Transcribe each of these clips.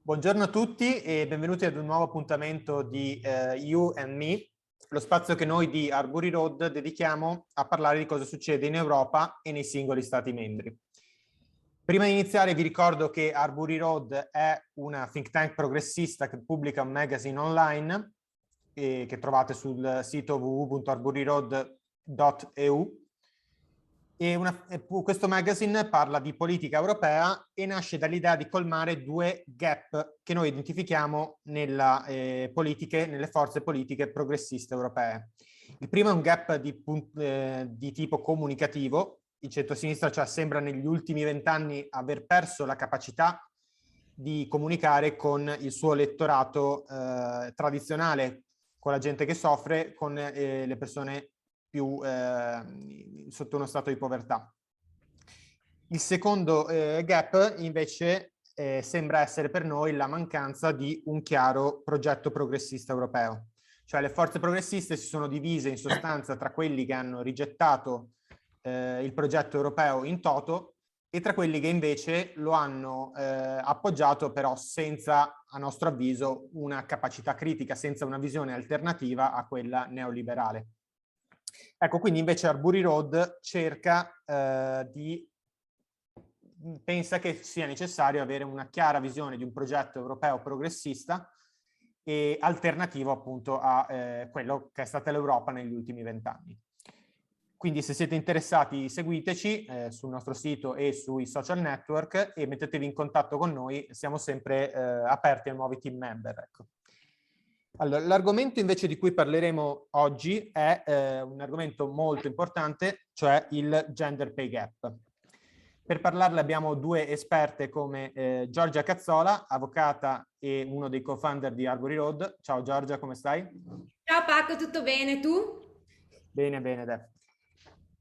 Buongiorno a tutti e benvenuti ad un nuovo appuntamento di You and Me, lo spazio che noi di Arbury Road dedichiamo a parlare di cosa succede in Europa e nei singoli Stati membri. Prima di iniziare vi ricordo che Arbury Road è una think tank progressista che pubblica un magazine online che trovate sul sito www.arburyroad.eu. Questo magazine parla di politica europea e nasce dall'idea di colmare due gap che noi identifichiamo nelle forze politiche progressiste europee. Il primo è un gap di tipo comunicativo. Il centro-sinistra, cioè, sembra negli ultimi 20 anni aver perso la capacità di comunicare con il suo elettorato tradizionale, con la gente che soffre, con le persone più sotto uno stato di povertà. Il secondo gap invece sembra essere per noi la mancanza di un chiaro progetto progressista europeo. Cioè le forze progressiste si sono divise in sostanza tra quelli che hanno rigettato il progetto europeo in toto e tra quelli che invece lo hanno appoggiato, però senza, a nostro avviso, una capacità critica, senza una visione alternativa a quella neoliberale. Ecco, quindi invece Arbury Road pensa che sia necessario avere una chiara visione di un progetto europeo progressista e alternativo appunto a quello che è stata l'Europa negli ultimi 20 anni. Quindi se siete interessati seguiteci sul nostro sito e sui social network e mettetevi in contatto con noi, siamo sempre aperti a nuovi team member. Ecco. Allora, l'argomento invece di cui parleremo oggi è un argomento molto importante, cioè il gender pay gap. Per parlarne abbiamo due esperte come Giorgia Cazzola, avvocata e uno dei co-founder di Arbury Road. Ciao Giorgia, come stai? Ciao Paco, tutto bene? Tu? Bene, bene, Def.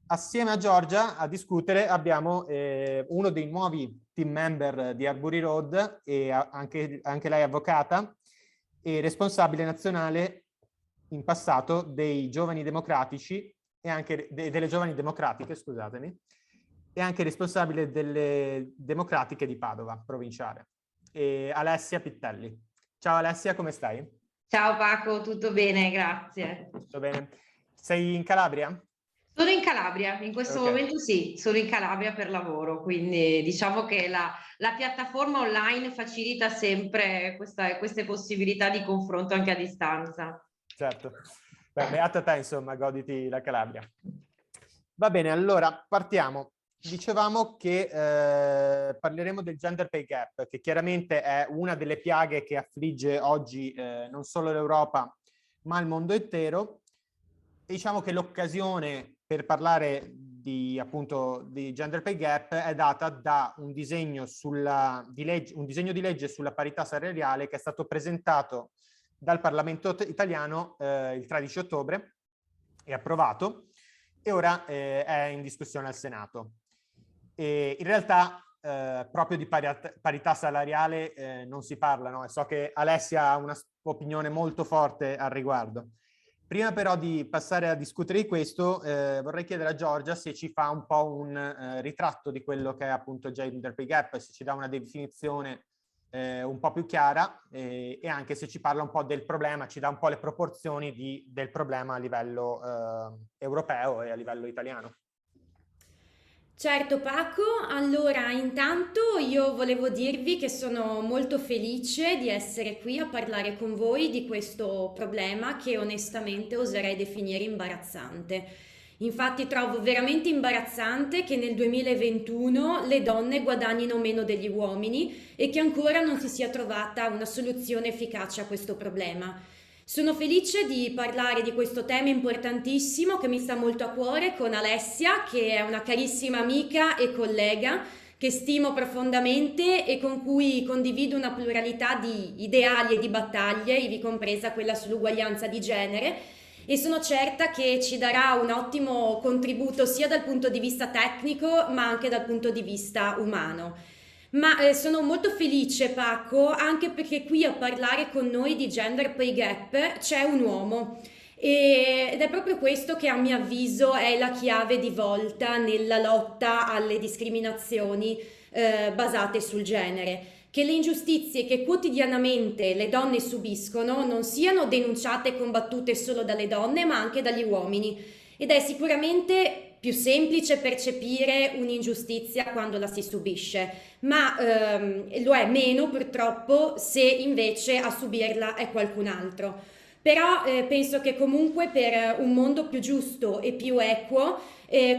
Assieme a Giorgia a discutere abbiamo uno dei nuovi team member di Arbury Road e anche lei avvocata e responsabile nazionale in passato dei giovani democratici e anche delle giovani democratiche, scusatemi, e anche responsabile delle democratiche di Padova, provinciale, e Alessia Pittelli. Ciao Alessia, come stai? Ciao Paco, tutto bene, grazie. Tutto bene. Sei in Calabria? Sono in Calabria, in questo Ok. momento sì, sono in Calabria per lavoro, quindi diciamo che la piattaforma online facilita sempre queste possibilità di confronto anche a distanza. Certo. Beh, beata te, insomma, goditi la Calabria. Va bene, allora partiamo. Dicevamo che parleremo del gender pay gap, che chiaramente è una delle piaghe che affligge oggi non solo l'Europa, ma il mondo intero. E diciamo che l'occasione per parlare appunto di gender pay gap è data da un disegno di legge sulla parità salariale che è stato presentato dal Parlamento italiano il 13 ottobre e approvato e ora è in discussione al Senato. E in realtà proprio di parità salariale non si parla, no? E so che Alessia ha una opinione molto forte al riguardo. Prima però di passare a discutere di questo, vorrei chiedere a Giorgia se ci fa un po' un ritratto di quello che è appunto gender pay gap, se ci dà una definizione un po' più chiara e anche se ci parla un po' del problema, ci dà un po' le proporzioni del problema a livello europeo e a livello italiano. Certo Paco, allora intanto io volevo dirvi che sono molto felice di essere qui a parlare con voi di questo problema che onestamente oserei definire imbarazzante. Infatti trovo veramente imbarazzante che nel 2021 le donne guadagnino meno degli uomini e che ancora non si sia trovata una soluzione efficace a questo problema. Sono felice di parlare di questo tema importantissimo che mi sta molto a cuore con Alessia, che è una carissima amica e collega che stimo profondamente e con cui condivido una pluralità di ideali e di battaglie, ivi compresa quella sull'uguaglianza di genere, e sono certa che ci darà un ottimo contributo sia dal punto di vista tecnico ma anche dal punto di vista umano. Ma sono molto felice, Paco, anche perché qui a parlare con noi di gender pay gap c'è un uomo. Ed è proprio questo che a mio avviso è la chiave di volta nella lotta alle discriminazioni basate sul genere. che le ingiustizie che quotidianamente le donne subiscono non siano denunciate e combattute solo dalle donne, ma anche dagli uomini. Ed è sicuramente più semplice percepire un'ingiustizia quando la si subisce, ma lo è meno purtroppo se invece a subirla è qualcun altro. Però penso che comunque per un mondo più giusto e più equo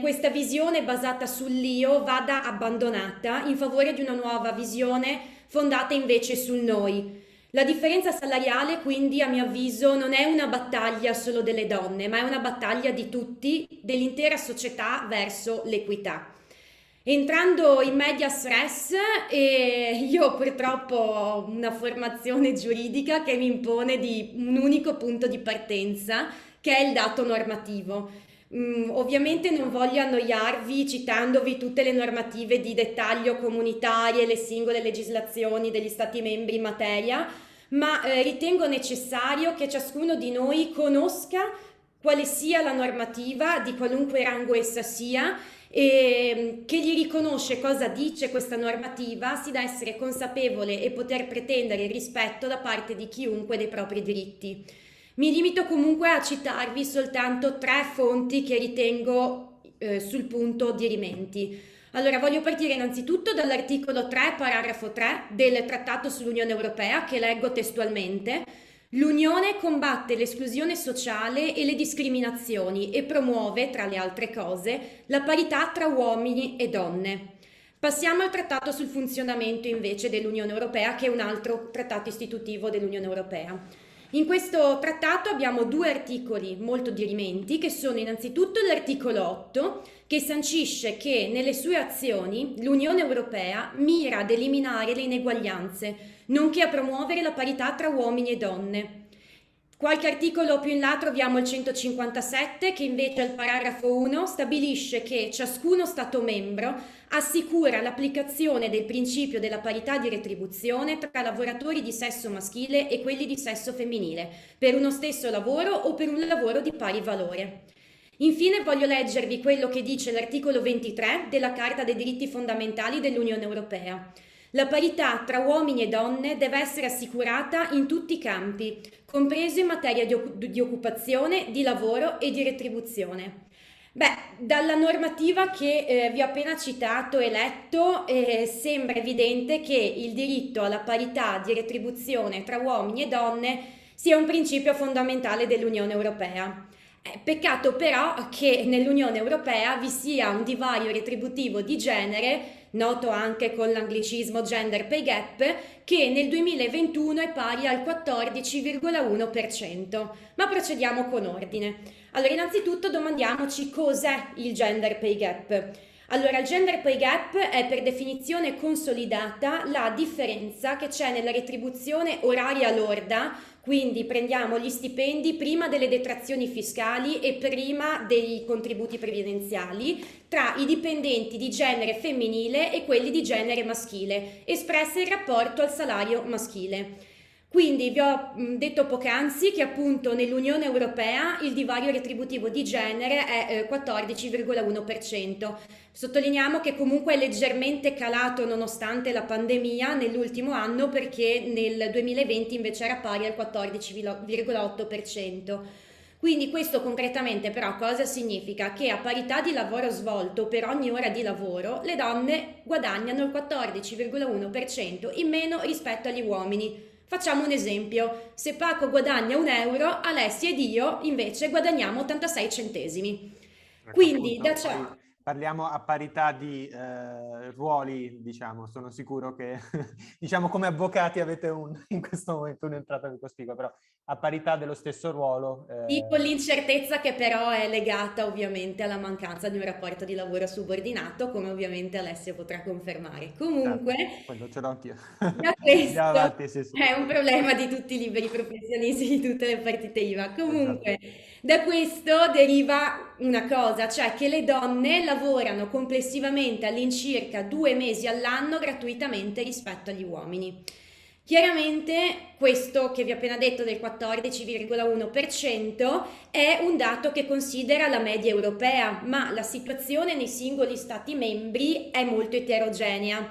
questa visione basata sull'io vada abbandonata in favore di una nuova visione fondata invece sul noi. La differenza salariale, quindi, a mio avviso, non è una battaglia solo delle donne, ma è una battaglia di tutti, dell'intera società verso l'equità. Entrando in medias res, io purtroppo ho una formazione giuridica che mi impone di un unico punto di partenza, che è il dato normativo. Ovviamente non voglio annoiarvi citandovi tutte le normative di dettaglio comunitarie, le singole legislazioni degli Stati membri in materia, ma ritengo necessario che ciascuno di noi conosca quale sia la normativa, di qualunque rango essa sia, e che gli riconosce cosa dice questa normativa, si da essere consapevole e poter pretendere il rispetto da parte di chiunque dei propri diritti. Mi limito comunque a citarvi soltanto 3 fonti che ritengo sul punto dirimenti. Allora, voglio partire innanzitutto dall'articolo 3, paragrafo 3 del Trattato sull'Unione Europea, che leggo testualmente. L'Unione combatte l'esclusione sociale e le discriminazioni e promuove, tra le altre cose, la parità tra uomini e donne. Passiamo al Trattato sul funzionamento invece dell'Unione Europea, che è un altro trattato istitutivo dell'Unione Europea. In questo trattato abbiamo 2 articoli molto dirimenti, che sono innanzitutto l'articolo 8, che sancisce che nelle sue azioni l'Unione Europea mira ad eliminare le ineguaglianze, nonché a promuovere la parità tra uomini e donne. Qualche articolo più in là troviamo il 157 che invece al paragrafo 1 stabilisce che ciascuno Stato membro assicura l'applicazione del principio della parità di retribuzione tra lavoratori di sesso maschile e quelli di sesso femminile, per uno stesso lavoro o per un lavoro di pari valore. Infine voglio leggervi quello che dice l'articolo 23 della Carta dei diritti fondamentali dell'Unione Europea. La parità tra uomini e donne deve essere assicurata in tutti i campi, compreso in materia di occupazione, di lavoro e di retribuzione. Beh, dalla normativa che vi ho appena citato e letto, sembra evidente che il diritto alla parità di retribuzione tra uomini e donne sia un principio fondamentale dell'Unione Europea. Peccato però che nell'Unione Europea vi sia un divario retributivo di genere, noto anche con l'anglicismo gender pay gap, che nel 2021 è pari al 14,1%. Ma procediamo con ordine. Allora, innanzitutto domandiamoci cos'è il gender pay gap. Allora, il gender pay gap è per definizione consolidata la differenza che c'è nella retribuzione oraria lorda, quindi prendiamo gli stipendi prima delle detrazioni fiscali e prima dei contributi previdenziali, tra i dipendenti di genere femminile e quelli di genere maschile, espresse in rapporto al salario maschile. Quindi vi ho detto poc'anzi che appunto nell'Unione Europea il divario retributivo di genere è 14,1%. Sottolineiamo che comunque è leggermente calato nonostante la pandemia nell'ultimo anno, perché nel 2020 invece era pari al 14,8%. Quindi questo concretamente però cosa significa? Che a parità di lavoro svolto per ogni ora di lavoro le donne guadagnano il 14,1% in meno rispetto agli uomini. Facciamo un esempio: se Paco guadagna 1 euro, Alessia ed io invece guadagniamo 86 centesimi. Ecco, Quindi appunto, da ciò... parliamo a parità di ruoli, diciamo, sono sicuro che diciamo come avvocati avete in questo momento un'entrata più cospicua, però a parità dello stesso ruolo. Sì, con l'incertezza che però è legata ovviamente alla mancanza di un rapporto di lavoro subordinato, come ovviamente Alessia potrà confermare. Certo, Comunque, quello ce l'ho anch'io. da Andiamo questo avanti, sì, sì. è un problema di tutti i liberi professionisti di tutte le partite IVA. Esatto. Comunque, da questo deriva una cosa, cioè che le donne lavorano complessivamente all'incirca 2 mesi all'anno gratuitamente rispetto agli uomini. Chiaramente questo che vi ho appena detto del 14,1% è un dato che considera la media europea, ma la situazione nei singoli stati membri è molto eterogenea.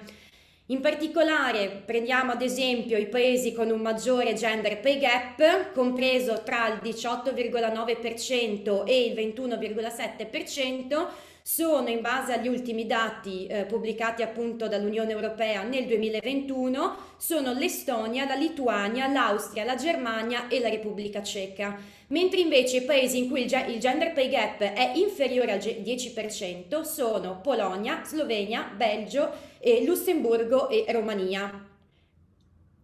In particolare prendiamo ad esempio i paesi con un maggiore gender pay gap, compreso tra il 18,9% e il 21,7%, sono, in base agli ultimi dati pubblicati appunto dall'Unione Europea nel 2021, sono l'Estonia, la Lituania, l'Austria, la Germania e la Repubblica Ceca. Mentre invece i paesi in cui il gender pay gap è inferiore al 10% sono Polonia, Slovenia, Belgio, Lussemburgo e Romania.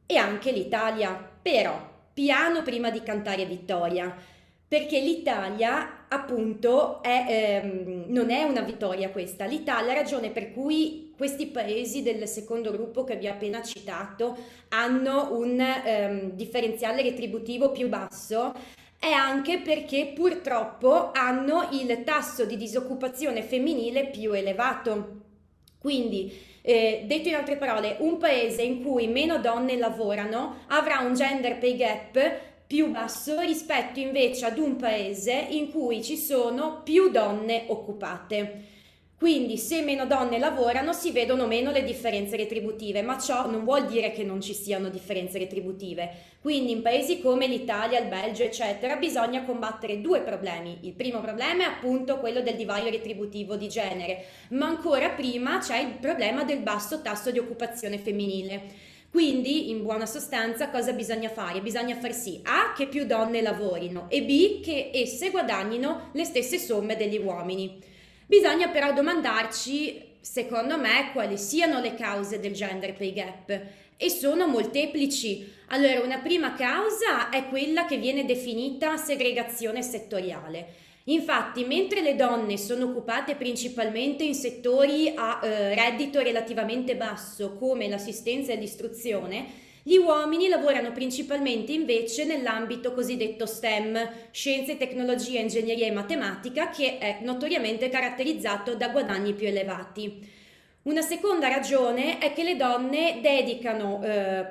E anche l'Italia. Però, piano prima di cantare vittoria, perché l'Italia appunto non è una vittoria questa. L'Italia, ragione per cui questi paesi del secondo gruppo che vi ho appena citato hanno un differenziale retributivo più basso, è anche perché purtroppo hanno il tasso di disoccupazione femminile più elevato. Quindi, detto in altre parole, un paese in cui meno donne lavorano avrà un gender pay gap più basso rispetto invece ad un paese in cui ci sono più donne occupate. Quindi se meno donne lavorano si vedono meno le differenze retributive, ma ciò non vuol dire che non ci siano differenze retributive. Quindi in paesi come l'Italia, il Belgio, eccetera, bisogna combattere due problemi. Il primo problema è appunto quello del divario retributivo di genere, ma ancora prima c'è il problema del basso tasso di occupazione femminile. Quindi, in buona sostanza, cosa bisogna fare? Bisogna far sì, A, che più donne lavorino e B, che esse guadagnino le stesse somme degli uomini. Bisogna però domandarci, secondo me, quali siano le cause del gender pay gap, e sono molteplici. Allora, una prima causa è quella che viene definita segregazione settoriale. Infatti, mentre le donne sono occupate principalmente in settori a reddito relativamente basso, come l'assistenza e l'istruzione, gli uomini lavorano principalmente invece nell'ambito cosiddetto STEM, scienze, tecnologia, ingegneria e matematica, che è notoriamente caratterizzato da guadagni più elevati. Una seconda ragione è che le donne dedicano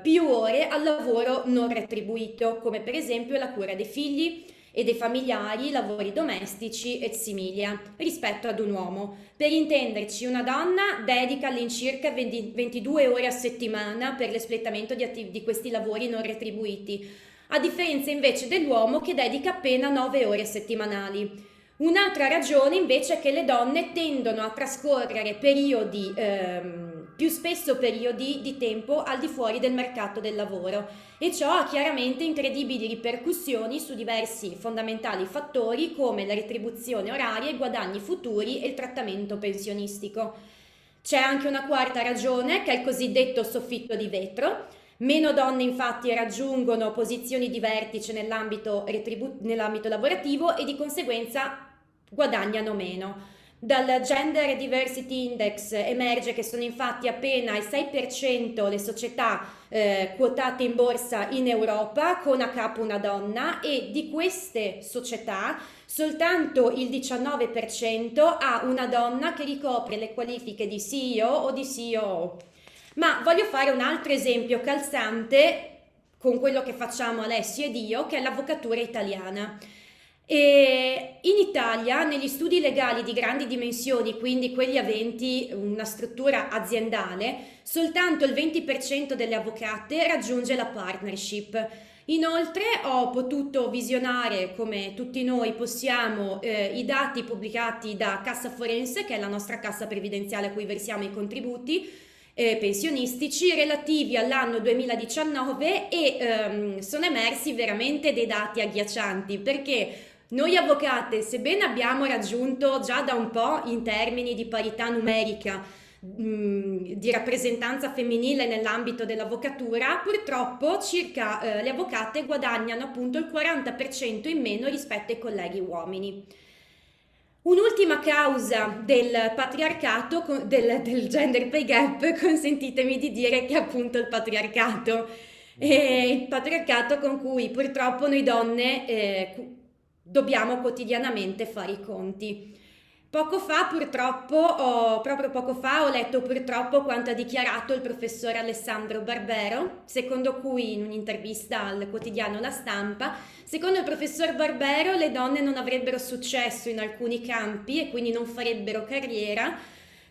più ore al lavoro non retribuito, come per esempio la cura dei figli e dei familiari, lavori domestici e similia, rispetto ad un uomo. Per intenderci, una donna dedica all'incirca 22 ore a settimana per l'espletamento di questi lavori non retribuiti, a differenza invece dell'uomo che dedica appena 9 ore settimanali. Un'altra ragione invece è che le donne tendono a trascorrere più spesso periodi di tempo al di fuori del mercato del lavoro, e ciò ha chiaramente incredibili ripercussioni su diversi fondamentali fattori come la retribuzione oraria, i guadagni futuri e il trattamento pensionistico. C'è anche una quarta ragione, che è il cosiddetto soffitto di vetro. Meno donne infatti raggiungono posizioni di vertice nell'ambito lavorativo e di conseguenza guadagnano meno. Dal Gender Diversity Index emerge che sono infatti appena il 6% le società quotate in borsa in Europa con a capo una donna, e di queste società soltanto il 19% ha una donna che ricopre le qualifiche di CEO o di COO. Ma voglio fare un altro esempio calzante con quello che facciamo Alessio ed io, che è l'avvocatura italiana. E in Italia, negli studi legali di grandi dimensioni, quindi quelli aventi una struttura aziendale, soltanto il 20% delle avvocate raggiunge la partnership. Inoltre ho potuto visionare, come tutti noi possiamo, i dati pubblicati da Cassa Forense, che è la nostra cassa previdenziale a cui versiamo i contributi pensionistici relativi all'anno 2019, e sono emersi veramente dei dati agghiaccianti, perché noi avvocate, sebbene abbiamo raggiunto già da un po' in termini di parità numerica, di rappresentanza femminile nell'ambito dell'avvocatura, purtroppo le avvocate guadagnano appunto il 40% in meno rispetto ai colleghi uomini. Un'ultima causa del patriarcato, del gender pay gap, consentitemi di dire che è appunto il patriarcato. E il patriarcato con cui purtroppo noi donne dobbiamo quotidianamente fare i conti. Proprio poco fa ho letto purtroppo quanto ha dichiarato il professor Alessandro Barbero, secondo cui in un'intervista al quotidiano La Stampa, secondo il professor Barbero le donne non avrebbero successo in alcuni campi e quindi non farebbero carriera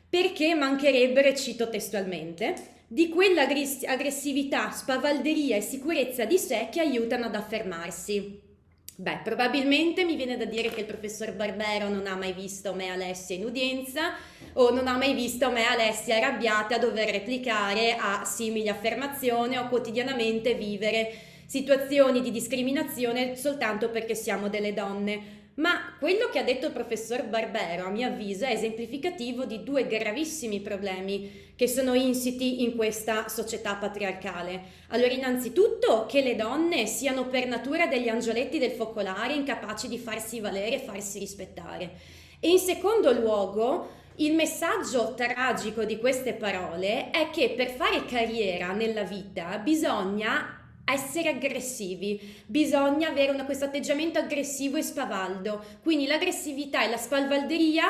perché mancherebbero, e cito testualmente, di quella aggressività, spavalderia e sicurezza di sé che aiutano ad affermarsi. Beh, probabilmente mi viene da dire che il professor Barbero non ha mai visto me e Alessia in udienza o non ha mai visto me e Alessia arrabbiate a dover replicare a simili affermazioni o quotidianamente vivere situazioni di discriminazione soltanto perché siamo delle donne. Ma quello che ha detto il professor Barbero, a mio avviso, è esemplificativo di due gravissimi problemi che sono insiti in questa società patriarcale. Allora, innanzitutto, che le donne siano per natura degli angioletti del focolare, incapaci di farsi valere e farsi rispettare. E in secondo luogo, il messaggio tragico di queste parole è che per fare carriera nella vita bisogna essere aggressivi, bisogna avere questo atteggiamento aggressivo e spavaldo, quindi l'aggressività e la spavalderia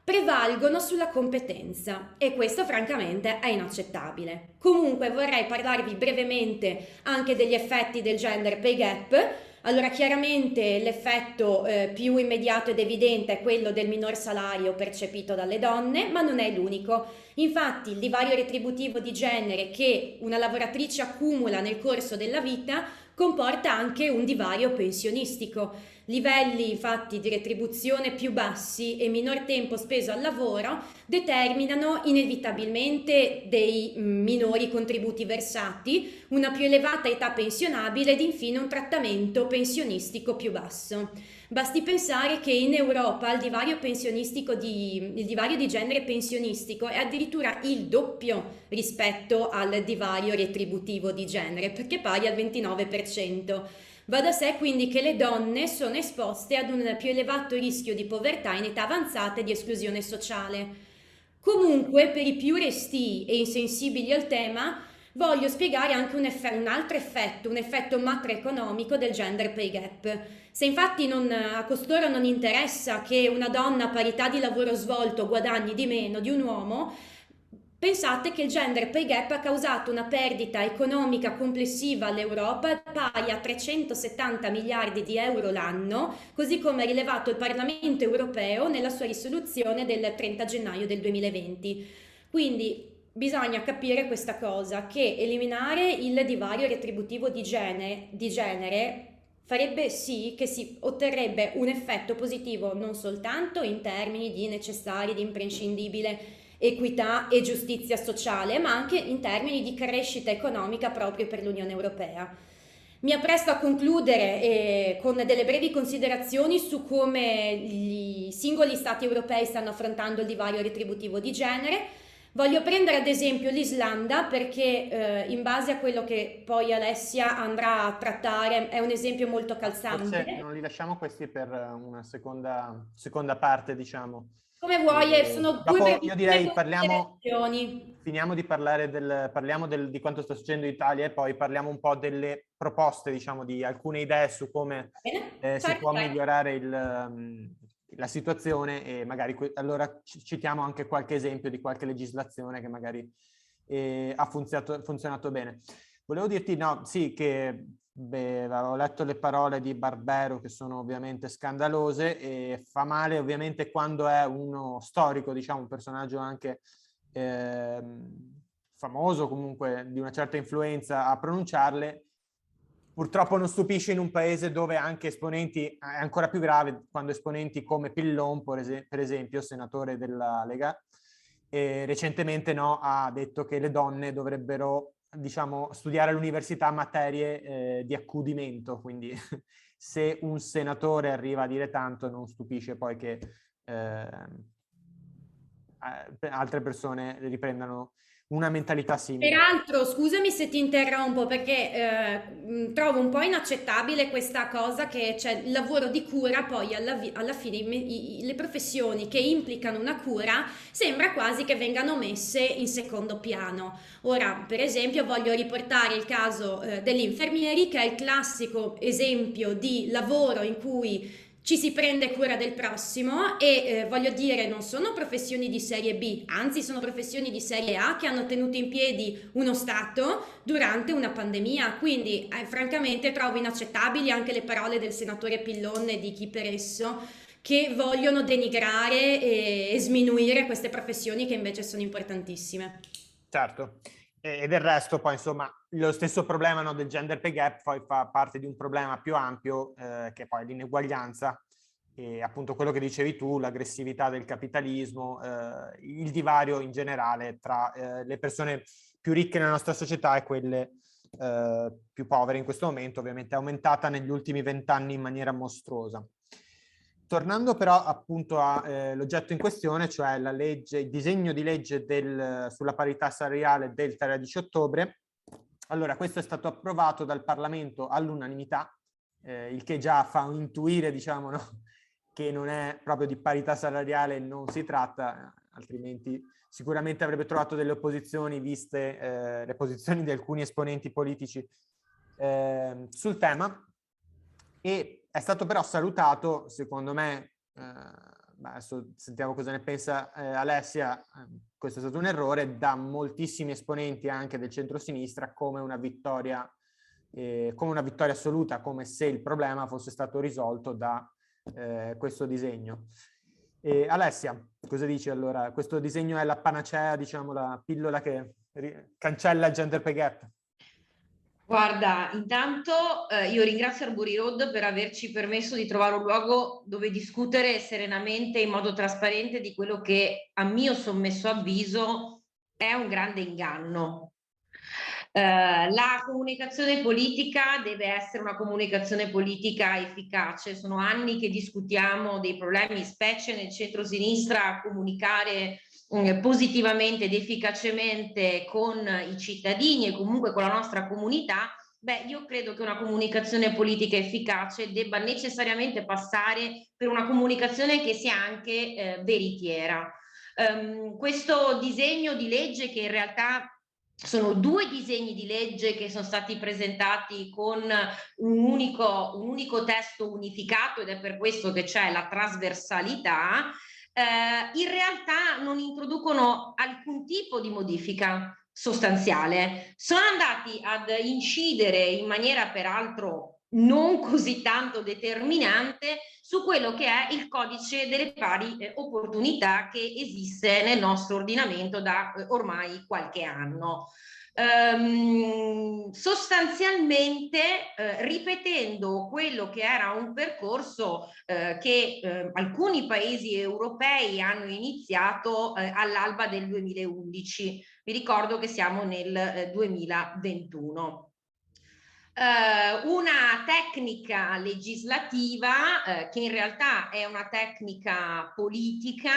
prevalgono sulla competenza e questo francamente è inaccettabile. Comunque vorrei parlarvi brevemente anche degli effetti del gender pay gap. Allora, chiaramente l'effetto più immediato ed evidente è quello del minor salario percepito dalle donne, ma non è l'unico. Infatti, il divario retributivo di genere che una lavoratrice accumula nel corso della vita comporta anche un divario pensionistico. Livelli infatti di retribuzione più bassi e minor tempo speso al lavoro determinano inevitabilmente dei minori contributi versati, una più elevata età pensionabile ed infine un trattamento pensionistico più basso. Basti pensare che in Europa il divario di genere pensionistico è addirittura il doppio rispetto al divario retributivo di genere, perché pari al 29%. Va da sé quindi che le donne sono esposte ad un più elevato rischio di povertà in età avanzata e di esclusione sociale. Comunque, per i più restii e insensibili al tema, voglio spiegare anche un altro effetto, un effetto macroeconomico del gender pay gap. Se infatti a costoro non interessa che una donna a parità di lavoro svolto guadagni di meno di un uomo, pensate che il gender pay gap ha causato una perdita economica complessiva all'Europa pari a 370 miliardi di euro l'anno, così come ha rilevato il Parlamento europeo nella sua risoluzione del 30 gennaio del 2020. Quindi bisogna capire questa cosa, che eliminare il divario retributivo di genere farebbe sì che si otterrebbe un effetto positivo non soltanto in termini di necessaria ed imprescindibile equità e giustizia sociale, ma anche in termini di crescita economica proprio per l'Unione Europea. Mi appresto a concludere con delle brevi considerazioni su come i singoli Stati europei stanno affrontando il divario retributivo di genere. Voglio prendere ad esempio l'Islanda perché in base a quello che poi Alessia andrà a trattare è un esempio molto calzante. Forse non li lasciamo questi per una seconda parte, diciamo. Come vuoi, sono due Dopo io direi considerazioni. finiamo di parlare di quanto sta succedendo in Italia e poi parliamo un po' delle proposte, diciamo, di alcune idee su come si può migliorare la situazione e magari allora citiamo anche qualche esempio di qualche legislazione che magari ha funzionato bene. Volevo dirti, no, sì, che avevo letto le parole di Barbero che sono ovviamente scandalose e fa male ovviamente quando è uno storico, diciamo, un personaggio anche famoso, comunque di una certa influenza a pronunciarle. Purtroppo non stupisce in un paese dove anche esponenti, è ancora più grave quando esponenti come Pillon, per esempio, senatore della Lega, recentemente ha detto che le donne dovrebbero, diciamo, studiare all'università materie di accudimento, quindi se un senatore arriva a dire tanto non stupisce poi che altre persone riprendano una mentalità simile. Peraltro, scusami se ti interrompo perché trovo un po' inaccettabile questa cosa che c'è il lavoro di cura, poi alla fine le professioni che implicano una cura sembra quasi che vengano messe in secondo piano. Ora, per esempio, voglio riportare il caso degli infermieri, che è il classico esempio di lavoro in cui ci si prende cura del prossimo e voglio dire, non sono professioni di serie B, anzi sono professioni di serie A che hanno tenuto in piedi uno Stato durante una pandemia, quindi francamente trovo inaccettabili anche le parole del senatore Pillon e di chi per esso, che vogliono denigrare e sminuire queste professioni che invece sono importantissime. Certo. E del resto poi insomma lo stesso problema, no, del gender pay gap poi fa parte di un problema più ampio che è poi l'ineguaglianza e appunto quello che dicevi tu, l'aggressività del capitalismo, il divario in generale tra le persone più ricche nella nostra società e quelle più povere in questo momento, ovviamente è aumentata negli ultimi 20 anni in maniera mostruosa. Tornando però appunto all'oggetto in questione, cioè la legge, il disegno di legge sulla parità salariale del 13 ottobre, allora questo è stato approvato dal Parlamento all'unanimità, il che già fa intuire, diciamo, no, che non è proprio di parità salariale, non si tratta, altrimenti sicuramente avrebbe trovato delle opposizioni, viste le posizioni di alcuni esponenti politici sul tema. E è stato però salutato, secondo me, adesso sentiamo cosa ne pensa Alessia, questo è stato un errore, da moltissimi esponenti anche del centro-sinistra come una vittoria assoluta, come se il problema fosse stato risolto da questo disegno. Alessia, cosa dici allora? Questo disegno è la panacea, diciamo, la pillola che cancella il gender pay gap? Guarda, intanto io ringrazio Arbori Road per averci permesso di trovare un luogo dove discutere serenamente, in modo trasparente, di quello che a mio sommesso avviso è un grande inganno. La comunicazione politica deve essere una comunicazione politica efficace. Sono anni che discutiamo dei problemi, specie nel centro-sinistra, a comunicare positivamente ed efficacemente con i cittadini e comunque con la nostra comunità. Beh, io credo che una comunicazione politica efficace debba necessariamente passare per una comunicazione che sia anche veritiera. Questo disegno di legge, che in realtà sono due disegni di legge che sono stati presentati con un unico testo unificato, ed è per questo che c'è la trasversalità, in realtà non introducono alcun tipo di modifica sostanziale. Sono andati ad incidere in maniera peraltro non così tanto determinante su quello che è il codice delle pari opportunità, che esiste nel nostro ordinamento da ormai qualche anno. Sostanzialmente ripetendo quello che era un percorso che alcuni paesi europei hanno iniziato all'alba del 2011. Vi ricordo che siamo nel 2021. Una tecnica legislativa che in realtà è una tecnica politica,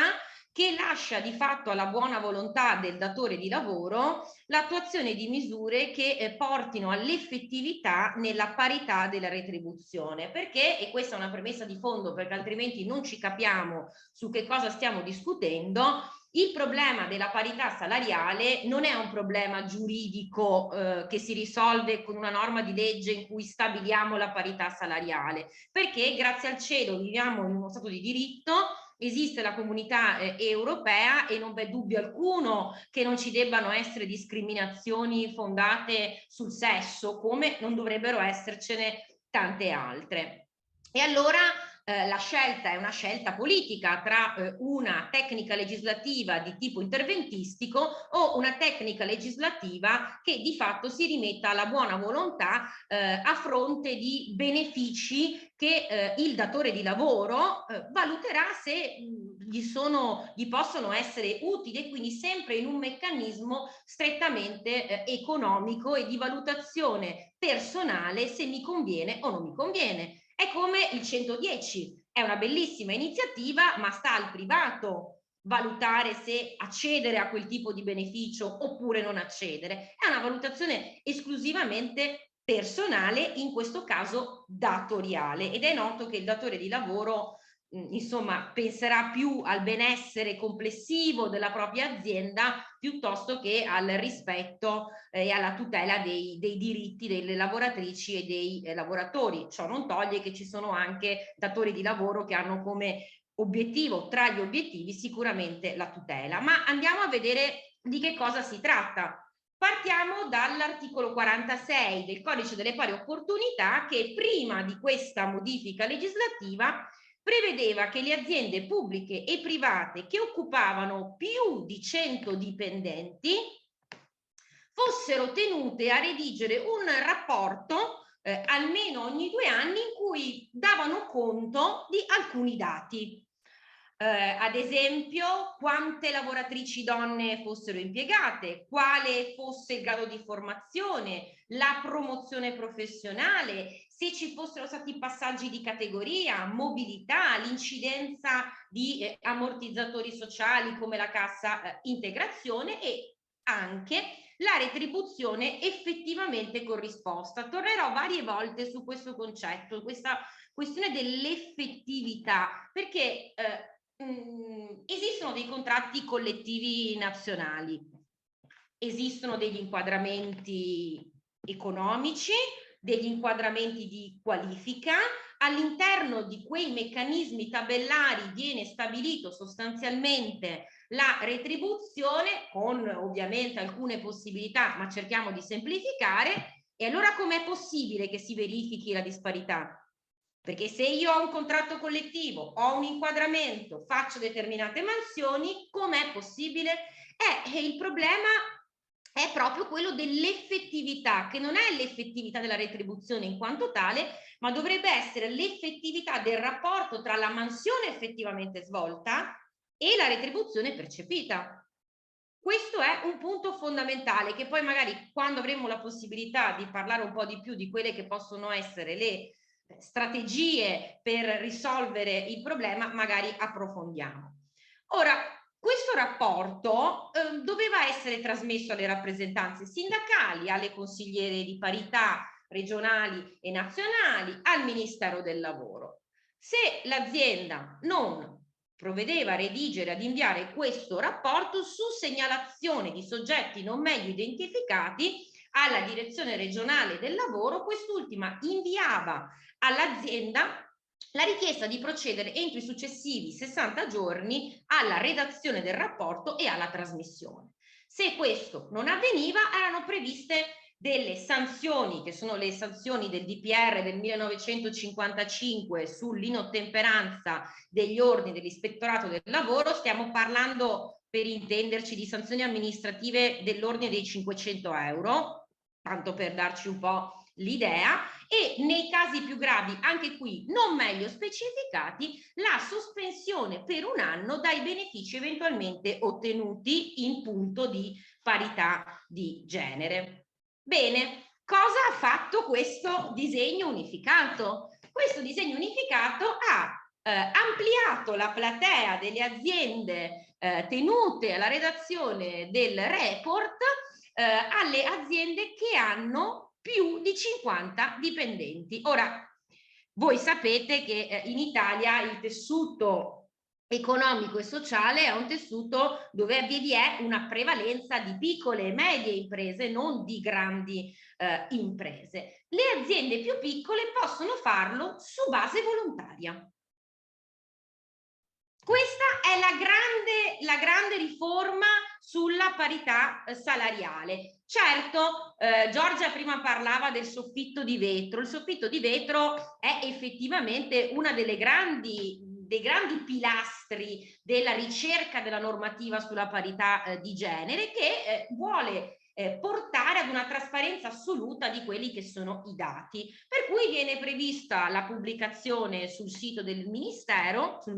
che lascia di fatto alla buona volontà del datore di lavoro l'attuazione di misure che portino all'effettività nella parità della retribuzione. Perché, e questa è una premessa di fondo perché altrimenti non ci capiamo su che cosa stiamo discutendo, il problema della parità salariale non è un problema giuridico che si risolve con una norma di legge in cui stabiliamo la parità salariale, perché grazie al cielo viviamo in uno stato di diritto, esiste la comunità europea e non v'è dubbio alcuno che non ci debbano essere discriminazioni fondate sul sesso, come non dovrebbero essercene tante altre. E allora la scelta è una scelta politica tra una tecnica legislativa di tipo interventistico o una tecnica legislativa che di fatto si rimetta alla buona volontà a fronte di benefici che il datore di lavoro valuterà se gli possono essere utili, e quindi sempre in un meccanismo strettamente economico e di valutazione personale, se mi conviene o non mi conviene. È come il 110, è una bellissima iniziativa, ma sta al privato valutare se accedere a quel tipo di beneficio oppure non accedere. È una valutazione esclusivamente personale, in questo caso datoriale, ed è noto che il datore di lavoro insomma penserà più al benessere complessivo della propria azienda piuttosto che al rispetto e alla tutela dei diritti delle lavoratrici e dei lavoratori. Ciò non toglie che ci sono anche datori di lavoro che hanno come obiettivo, tra gli obiettivi, sicuramente la tutela. Ma andiamo a vedere di che cosa si tratta. Partiamo dall'articolo 46 del Codice delle Pari Opportunità, che prima di questa modifica legislativa prevedeva che le aziende pubbliche e private che occupavano più di 100 dipendenti fossero tenute a redigere un rapporto almeno ogni 2 anni in cui davano conto di alcuni dati. Ad esempio, quante lavoratrici donne fossero impiegate, quale fosse il grado di formazione, la promozione professionale, se ci fossero stati passaggi di categoria, mobilità, l'incidenza di ammortizzatori sociali come la cassa integrazione e anche la retribuzione effettivamente corrisposta. Tornerò varie volte su questo concetto, questa questione dell'effettività, perché esistono dei contratti collettivi nazionali, esistono degli inquadramenti economici, degli inquadramenti di qualifica. All'interno di quei meccanismi tabellari viene stabilito sostanzialmente la retribuzione, con ovviamente alcune possibilità, ma cerchiamo di semplificare. E allora com'è possibile che si verifichi la disparità? Perché se io ho un contratto collettivo, ho un inquadramento, faccio determinate mansioni, com'è possibile? Il problema è proprio quello dell'effettività, che non è l'effettività della retribuzione in quanto tale, ma dovrebbe essere l'effettività del rapporto tra la mansione effettivamente svolta e la retribuzione percepita. Questo è un punto fondamentale, che poi magari quando avremo la possibilità di parlare un po' di più di quelle che possono essere le strategie per risolvere il problema, magari approfondiamo. Ora, questo rapporto doveva essere trasmesso alle rappresentanze sindacali, alle consigliere di parità regionali e nazionali, al Ministero del Lavoro. Se l'azienda non provvedeva a redigere, ad inviare questo rapporto, su segnalazione di soggetti non meglio identificati alla direzione regionale del lavoro, quest'ultima inviava all'azienda la richiesta di procedere entro i successivi 60 giorni alla redazione del rapporto e alla trasmissione. Se questo non avveniva, erano previste delle sanzioni, che sono le sanzioni del DPR del 1955 sull'inottemperanza degli ordini dell'Ispettorato del Lavoro. Stiamo parlando, per intenderci, di sanzioni amministrative dell'ordine dei 500 euro, tanto per darci un po' l'idea, e nei casi più gravi, anche qui non meglio specificati, la sospensione per 1 anno dai benefici eventualmente ottenuti in punto di parità di genere. Bene, cosa ha fatto questo disegno unificato? Questo disegno unificato ha ampliato la platea delle aziende tenute alla redazione del report alle aziende che hanno più di 50 dipendenti. Ora, voi sapete che in Italia il tessuto economico e sociale è un tessuto dove vi è una prevalenza di piccole e medie imprese, non di grandi imprese. Le aziende più piccole possono farlo su base volontaria. Questa è la grande riforma sulla parità salariale. Certo, Giorgia prima parlava del soffitto di vetro. Il soffitto di vetro è effettivamente una dei grandi pilastri della ricerca della normativa sulla parità di genere, che vuole portare ad una trasparenza assoluta di quelli che sono i dati, per cui viene prevista la pubblicazione sul sito del Ministero, sul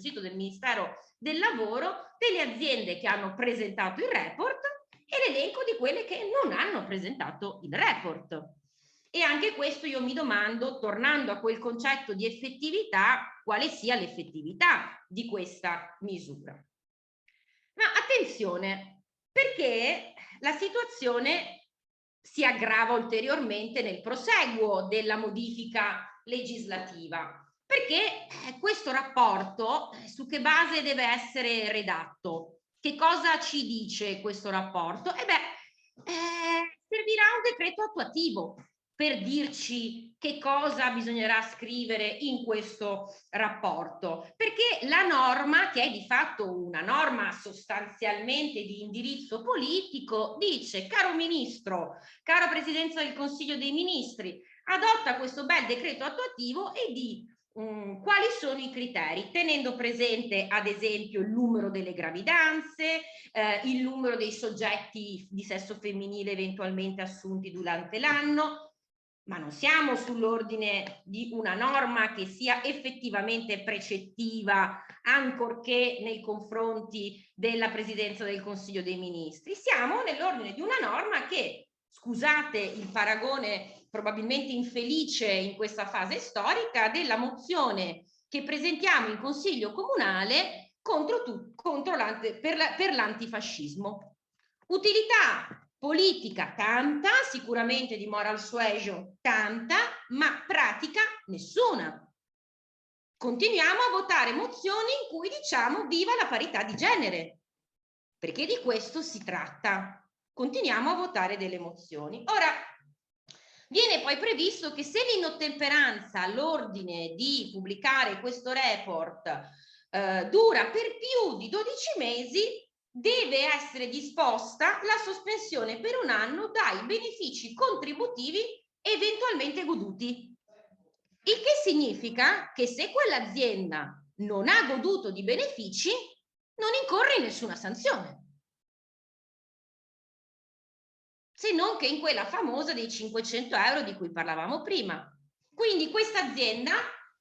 sito del Ministero del Lavoro, delle aziende che hanno presentato il report e l'elenco di quelle che non hanno presentato il report. E anche questo io mi domando, tornando a quel concetto di effettività, quale sia l'effettività di questa misura. Ma attenzione, perché la situazione si aggrava ulteriormente nel proseguo della modifica legislativa, perché questo rapporto su che base deve essere redatto? Che cosa ci dice questo rapporto? Servirà un decreto attuativo per dirci che cosa bisognerà scrivere in questo rapporto, perché la norma, che è di fatto una norma sostanzialmente di indirizzo politico, dice: caro Ministro, cara Presidenza del Consiglio dei Ministri, adotta questo bel decreto attuativo e di quali sono i criteri, tenendo presente ad esempio il numero delle gravidanze, il numero dei soggetti di sesso femminile eventualmente assunti durante l'anno, ma non siamo sull'ordine di una norma che sia effettivamente precettiva, ancorché nei confronti della Presidenza del Consiglio dei Ministri. Siamo nell'ordine di una norma che, scusate il paragone probabilmente infelice in questa fase storica, della mozione che presentiamo in Consiglio Comunale per l'antifascismo. Utilità politica tanta, sicuramente di moral suasion tanta, ma pratica nessuna. Continuiamo a votare mozioni in cui diciamo viva la parità di genere, perché di questo si tratta. Continuiamo a votare delle mozioni. Ora, viene poi previsto che se l'inottemperanza all'ordine di pubblicare questo report dura per più di 12 mesi, deve essere disposta la sospensione per un anno dai benefici contributivi eventualmente goduti. Il che significa che se quell'azienda non ha goduto di benefici, non incorre in nessuna sanzione. Se non che in quella famosa dei 500 euro di cui parlavamo prima. Quindi questa azienda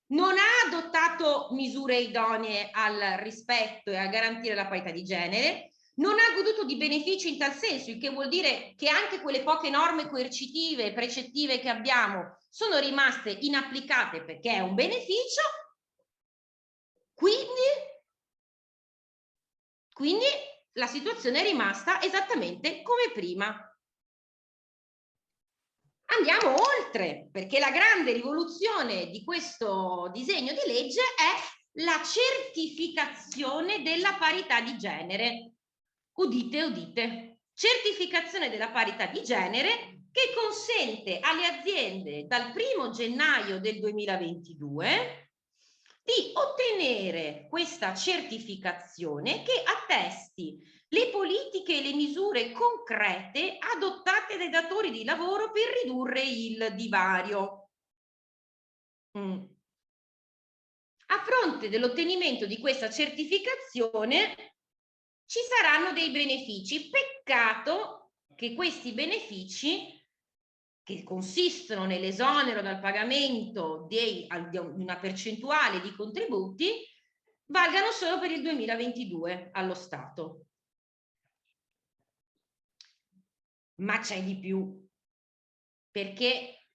non ha adottato misure idonee al rispetto e a garantire la parità di genere, non ha goduto di benefici in tal senso, il che vuol dire che anche quelle poche norme coercitive e precettive che abbiamo sono rimaste inapplicate perché è un beneficio, quindi la situazione è rimasta esattamente come prima. Andiamo oltre, perché la grande rivoluzione di questo disegno di legge è la certificazione della parità di genere. Udite, udite. Certificazione della parità di genere che consente alle aziende dal 1° gennaio del 2022 di ottenere questa certificazione che attesti le politiche e le misure concrete adottate dai datori di lavoro per ridurre il divario. A fronte dell'ottenimento di questa certificazione ci saranno dei benefici. Peccato che questi benefici, che consistono nell'esonero dal pagamento di una percentuale di contributi, valgano solo per il 2022 allo Stato. Ma c'è di più, perché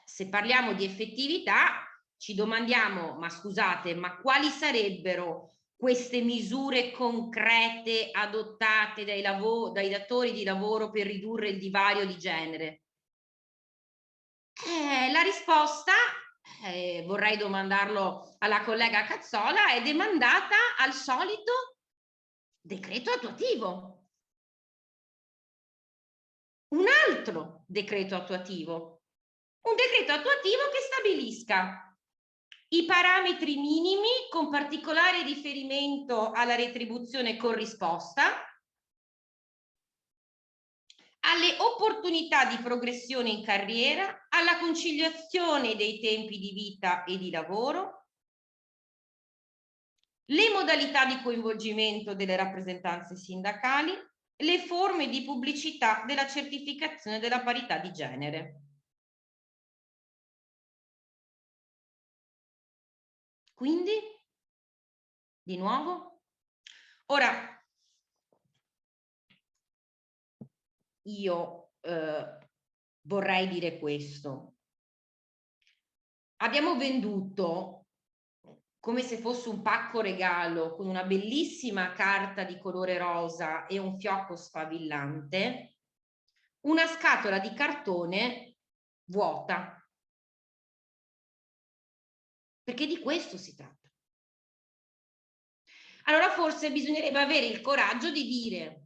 se parliamo di effettività ci domandiamo, ma scusate, ma quali sarebbero queste misure concrete adottate dai datori di lavoro per ridurre il divario di genere? La risposta, vorrei domandarlo alla collega Cazzola, è demandata al solito decreto attuativo. Un altro decreto attuativo. Un decreto attuativo che stabilisca i parametri minimi con particolare riferimento alla retribuzione corrisposta, alle opportunità di progressione in carriera, alla conciliazione dei tempi di vita e di lavoro, le modalità di coinvolgimento delle rappresentanze sindacali, le forme di pubblicità della certificazione della parità di genere. Quindi, di nuovo, ora io vorrei dire questo. Abbiamo venduto, come se fosse un pacco regalo, con una bellissima carta di colore rosa e un fiocco sfavillante, una scatola di cartone vuota. Perché di questo si tratta. Allora forse bisognerebbe avere il coraggio di dire: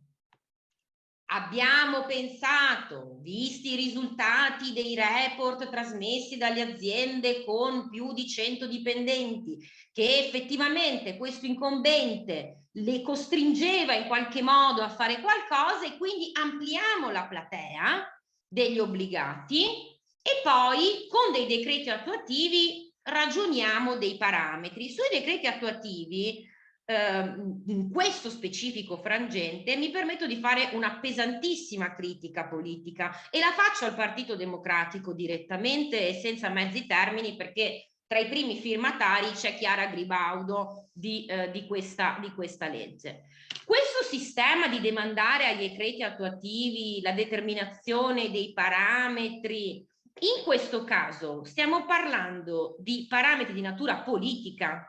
abbiamo pensato, visti i risultati dei report trasmessi dalle aziende con più di 100 dipendenti, che effettivamente questo incombente le costringeva in qualche modo a fare qualcosa, e quindi ampliamo la platea degli obbligati e poi con dei decreti attuativi ragioniamo dei parametri. Sui decreti attuativi, in questo specifico frangente, mi permetto di fare una pesantissima critica politica e la faccio al Partito Democratico direttamente e senza mezzi termini, perché tra i primi firmatari c'è Chiara Gribaudo di questa legge. Questo sistema di demandare ai decreti attuativi la determinazione dei parametri, in questo caso stiamo parlando di parametri di natura politica.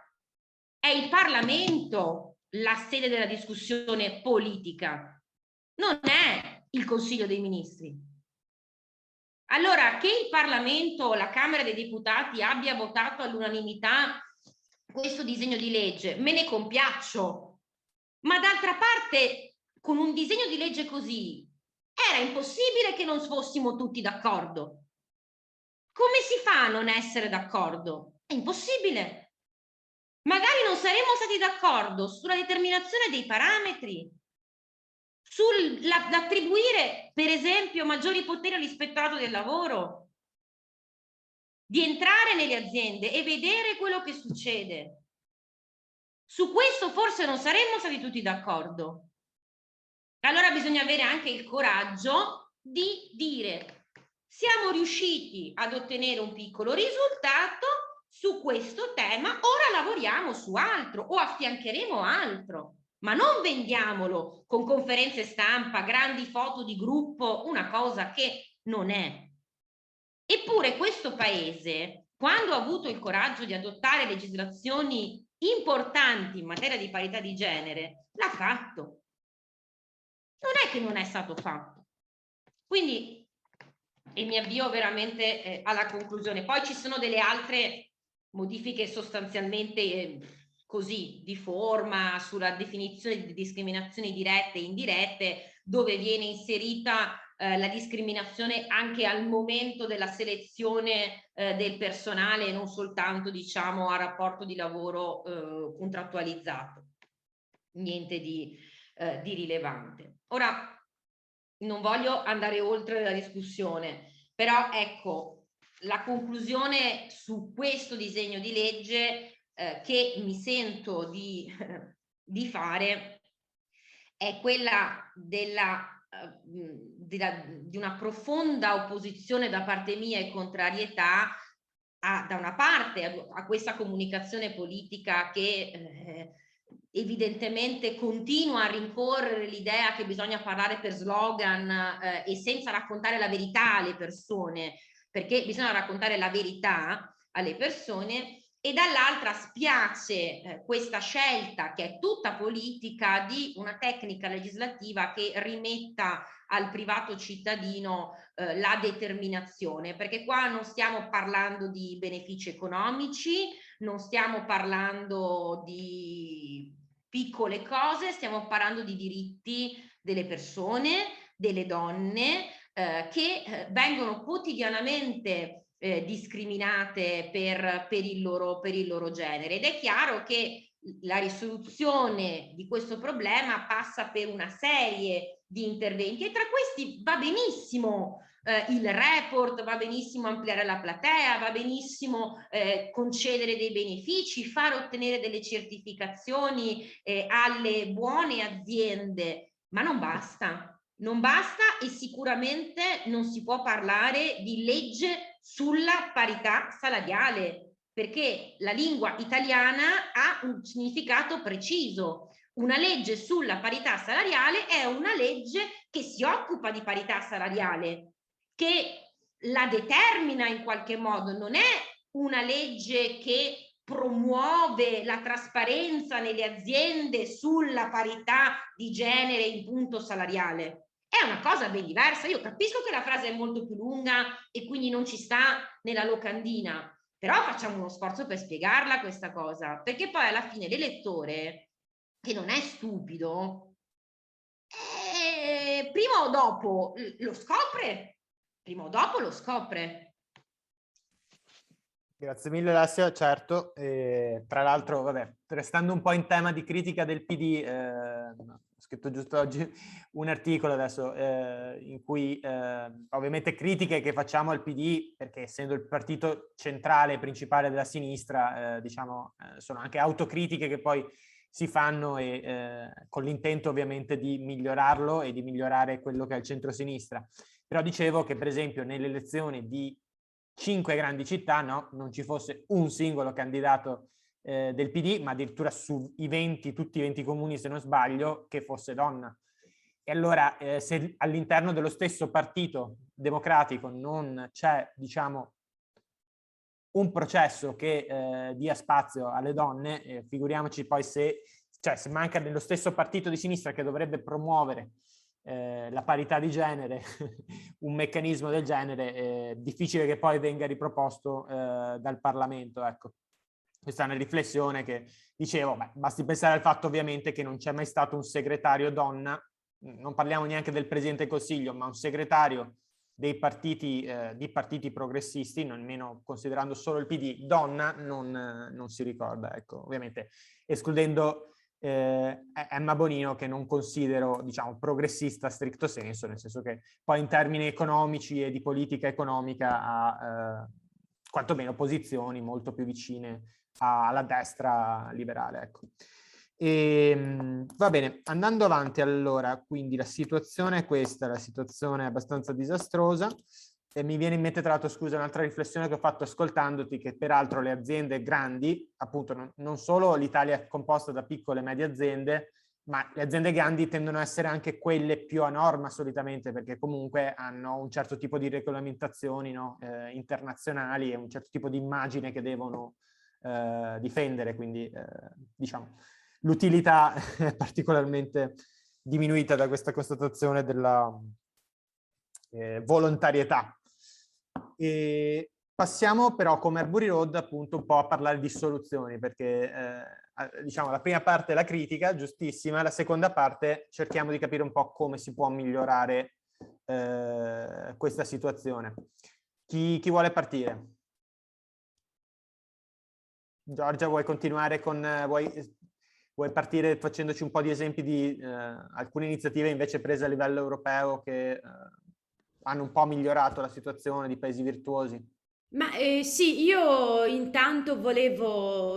È il Parlamento la sede della discussione politica, non è il Consiglio dei Ministri. Allora, che il Parlamento, la Camera dei Deputati abbia votato all'unanimità questo disegno di legge, me ne compiaccio, ma d'altra parte, con un disegno di legge così, era impossibile che non fossimo tutti d'accordo. Come si fa a non essere d'accordo? È impossibile. Magari non saremmo stati d'accordo sulla determinazione dei parametri, sull'attribuire, per esempio, maggiori poteri all'ispettorato del lavoro, di entrare nelle aziende e vedere quello che succede. Su questo forse non saremmo stati tutti d'accordo. Allora bisogna avere anche il coraggio di dire: siamo riusciti ad ottenere un piccolo risultato su questo tema, ora lavoriamo su altro o affiancheremo altro, ma non vendiamolo con conferenze stampa, grandi foto di gruppo, una cosa che non è. Eppure questo paese, quando ha avuto il coraggio di adottare legislazioni importanti in materia di parità di genere, l'ha fatto. Non è che non è stato fatto. Quindi, e mi avvio veramente alla conclusione, poi ci sono delle altre modifiche sostanzialmente così di forma sulla definizione di discriminazioni dirette e indirette, dove viene inserita la discriminazione anche al momento della selezione del personale, non soltanto, diciamo, a rapporto di lavoro contrattualizzato. Niente di rilevante. Ora, non voglio andare oltre la discussione, però ecco, la conclusione su questo disegno di legge che mi sento di fare è quella di una profonda opposizione da parte mia e contrarietà da una parte a questa comunicazione politica che evidentemente continua a rincorrere l'idea che bisogna parlare per slogan e senza raccontare la verità alle persone, perché bisogna raccontare la verità alle persone, e dall'altra spiace questa scelta, che è tutta politica, di una tecnica legislativa che rimetta al privato cittadino la determinazione, perché qua non stiamo parlando di benefici economici, non stiamo parlando di piccole cose, stiamo parlando di diritti delle persone, delle donne che vengono quotidianamente discriminate per il loro genere, ed è chiaro che la risoluzione di questo problema passa per una serie di interventi, e tra questi va benissimo il report, va benissimo ampliare la platea, va benissimo concedere dei benefici, far ottenere delle certificazioni alle buone aziende, ma non basta. Non basta, e sicuramente non si può parlare di legge sulla parità salariale, perché la lingua italiana ha un significato preciso. Una legge sulla parità salariale è una legge che si occupa di parità salariale, che la determina in qualche modo, non è una legge che promuove la trasparenza nelle aziende sulla parità di genere in punto salariale. È una cosa ben diversa. Io capisco che la frase è molto più lunga e quindi non ci sta nella locandina, però facciamo uno sforzo per spiegarla questa cosa, perché poi alla fine l'elettore, che non è stupido, prima o dopo lo scopre. Prima o dopo lo scopre. Grazie mille Alessia, certo. Tra l'altro, vabbè, restando un po' in tema di critica del PD, scritto giusto oggi un articolo adesso in cui ovviamente critiche che facciamo al PD, perché essendo il partito centrale e principale della sinistra, diciamo, sono anche autocritiche che poi si fanno e con l'intento ovviamente di migliorarlo e di migliorare quello che è il centro-sinistra. Però dicevo che per esempio nelle elezioni di 5 grandi città, no, non ci fosse un singolo candidato del PD, ma addirittura sui 20, tutti i 20 comuni se non sbaglio, che fosse donna. E allora se all'interno dello stesso partito democratico non c'è, diciamo, un processo che dia spazio alle donne, figuriamoci poi se manca nello stesso partito di sinistra che dovrebbe promuovere la parità di genere, un meccanismo del genere, è difficile che poi venga riproposto dal Parlamento, ecco. Questa è una riflessione che dicevo, basti pensare al fatto ovviamente che non c'è mai stato un segretario donna, non parliamo neanche del Presidente del Consiglio, ma un segretario dei partiti, di partiti progressisti, nemmeno considerando solo il PD, donna non si ricorda, ecco, ovviamente escludendo Emma Bonino, che non considero, diciamo, progressista stricto senso, nel senso che poi in termini economici e di politica economica ha quantomeno posizioni molto più vicine alla destra liberale, ecco. Va bene, andando avanti allora, quindi la situazione è questa, la situazione è abbastanza disastrosa e mi viene in mente tra l'altro, scusa, un'altra riflessione che ho fatto ascoltandoti, che peraltro le aziende grandi, appunto non solo l'Italia è composta da piccole e medie aziende, ma le aziende grandi tendono a essere anche quelle più a norma solitamente, perché comunque hanno un certo tipo di regolamentazioni, no? Internazionali e un certo tipo di immagine che devono difendere, quindi diciamo l'utilità è particolarmente diminuita da questa constatazione della volontarietà. E passiamo però come Arbury Road appunto un po' a parlare di soluzioni, perché diciamo la prima parte è la critica, giustissima, la seconda parte cerchiamo di capire un po' come si può migliorare questa situazione. Chi vuole partire? Giorgia, vuoi continuare con... vuoi partire facendoci un po' di esempi di alcune iniziative invece prese a livello europeo che hanno un po' migliorato la situazione di paesi virtuosi? Ma sì, io intanto volevo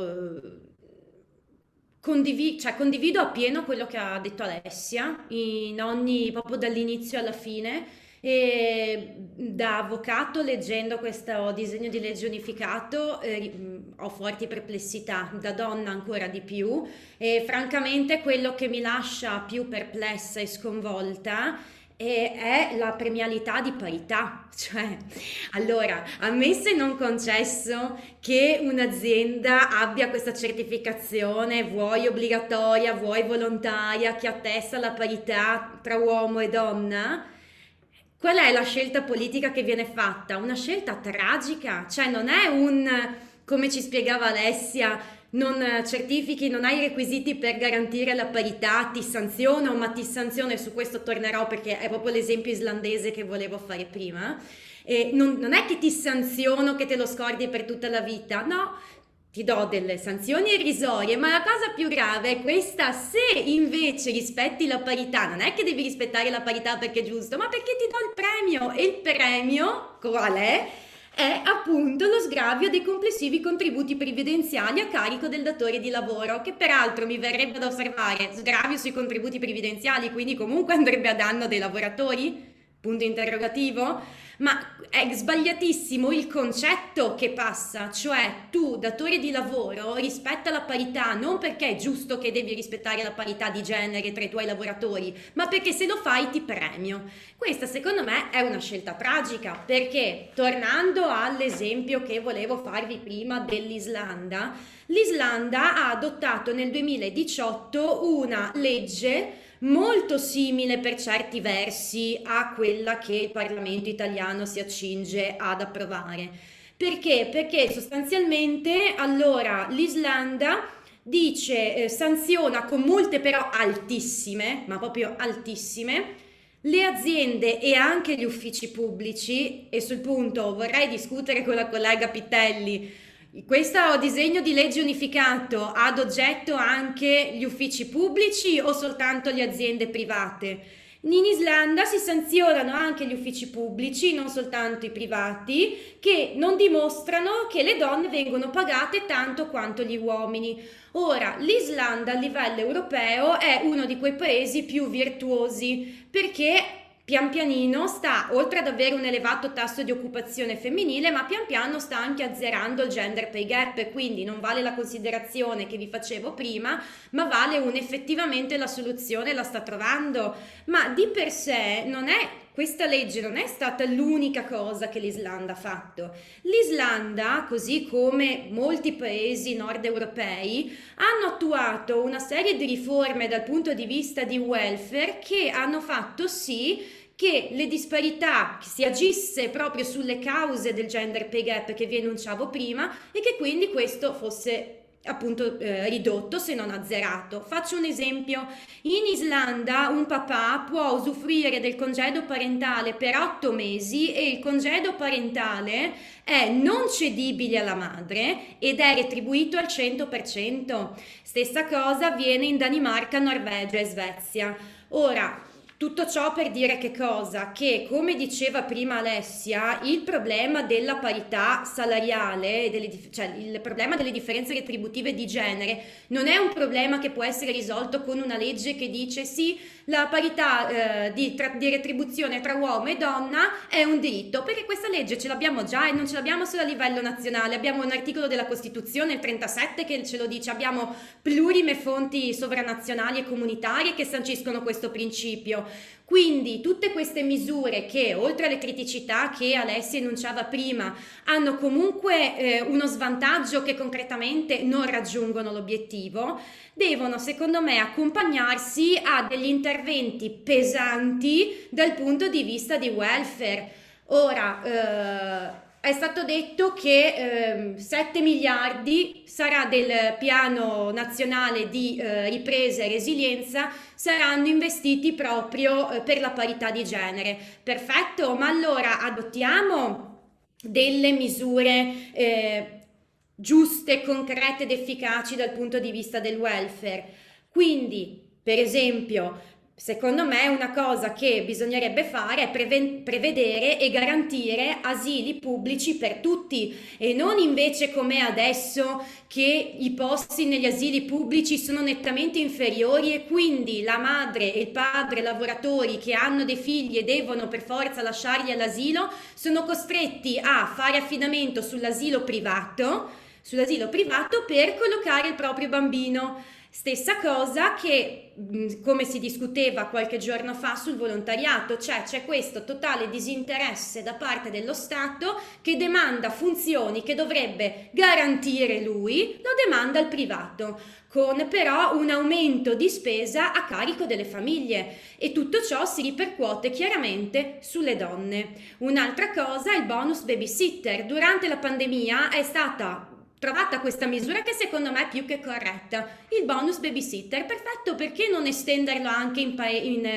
condivido appieno quello che ha detto Alessia, proprio dall'inizio alla fine. E da avvocato, leggendo questo disegno di legge unificato, ho forti perplessità, da donna ancora di più, e francamente quello che mi lascia più perplessa e sconvolta è la premialità di parità. Cioè, allora, ammesso e non concesso che un'azienda abbia questa certificazione, vuoi obbligatoria, vuoi volontaria, che attesta la parità tra uomo e donna, qual è la scelta politica che viene fatta? Una scelta tragica, cioè non è come ci spiegava Alessia, non certifichi, non hai i requisiti per garantire la parità, ti sanziono, ma ti sanziono, e su questo tornerò perché è proprio l'esempio islandese che volevo fare prima. E non è che ti sanziono, che te lo scordi per tutta la vita, no, ti do delle sanzioni irrisorie, ma la cosa più grave è questa: se invece rispetti la parità, non è che devi rispettare la parità perché è giusto, ma perché ti do il premio, e il premio qual è? È appunto lo sgravio dei complessivi contributi previdenziali a carico del datore di lavoro, che peraltro mi verrebbe da osservare, sgravio sui contributi previdenziali, quindi comunque andrebbe a danno dei lavoratori? Punto interrogativo? Ma è sbagliatissimo il concetto che passa, cioè tu, datore di lavoro, rispetta la parità non perché è giusto che devi rispettare la parità di genere tra i tuoi lavoratori, ma perché se lo fai ti premio. Questa secondo me è una scelta tragica, perché tornando all'esempio che volevo farvi prima dell'Islanda, l'Islanda ha adottato nel 2018 una legge molto simile per certi versi a quella che il Parlamento italiano si accinge ad approvare. Perché? Perché sostanzialmente allora l'Islanda dice, sanziona con multe però altissime, ma proprio altissime, le aziende e anche gli uffici pubblici, e sul punto vorrei discutere con la collega Pittelli. Questo disegno di legge unificato ha ad oggetto anche gli uffici pubblici o soltanto le aziende private? In Islanda si sanzionano anche gli uffici pubblici, non soltanto i privati, che non dimostrano che le donne vengono pagate tanto quanto gli uomini. Ora, l'Islanda a livello europeo è uno di quei paesi più virtuosi perché pian pianino sta, oltre ad avere un elevato tasso di occupazione femminile, ma pian piano sta anche azzerando il gender pay gap, e quindi non vale la considerazione che vi facevo prima, ma vale effettivamente la soluzione la sta trovando. Ma di per sé questa legge non è stata l'unica cosa che l'Islanda ha fatto. L'Islanda, così come molti paesi nord europei, hanno attuato una serie di riforme dal punto di vista di welfare che hanno fatto sì che le disparità, che si agisse proprio sulle cause del gender pay gap che vi enunciavo prima, e che quindi questo fosse appunto ridotto, se non azzerato. Faccio un esempio: in Islanda un papà può usufruire del congedo parentale per 8 mesi e il congedo parentale è non cedibile alla madre ed è retribuito al 100%. Stessa cosa avviene in Danimarca, Norvegia e Svezia. Ora, tutto ciò per dire che cosa? Che, come diceva prima Alessia, il problema della parità salariale, cioè il problema delle differenze retributive di genere, non è un problema che può essere risolto con una legge che dice sì, la parità di retribuzione tra uomo e donna è un diritto, perché questa legge ce l'abbiamo già e non ce l'abbiamo solo a livello nazionale. Abbiamo un articolo della Costituzione, il 37, che ce lo dice, abbiamo plurime fonti sovranazionali e comunitarie che sanciscono questo principio. Quindi tutte queste misure che, oltre alle criticità che Alessia enunciava prima, hanno comunque uno svantaggio che concretamente non raggiungono l'obiettivo, devono secondo me accompagnarsi a degli interventi pesanti dal punto di vista di welfare. Ora, è stato detto che 7 miliardi sarà del piano nazionale di ripresa e resilienza, saranno investiti proprio per la parità di genere. Perfetto, ma allora adottiamo delle misure giuste, concrete ed efficaci dal punto di vista del welfare. Quindi, per esempio, secondo me una cosa che bisognerebbe fare è prevedere e garantire asili pubblici per tutti, e non invece come adesso che i posti negli asili pubblici sono nettamente inferiori e quindi la madre e il padre lavoratori che hanno dei figli e devono per forza lasciarli all'asilo sono costretti a fare affidamento sull'asilo privato per collocare il proprio bambino. Stessa cosa che, come si discuteva qualche giorno fa sul volontariato, cioè c'è questo totale disinteresse da parte dello Stato che demanda funzioni che dovrebbe garantire lui, lo demanda al privato, con però un aumento di spesa a carico delle famiglie, e tutto ciò si ripercuote chiaramente sulle donne. Un'altra cosa è il bonus babysitter. Durante la pandemia è stata trovata questa misura che secondo me è più che corretta. Il bonus babysitter, perfetto, perché non estenderlo anche in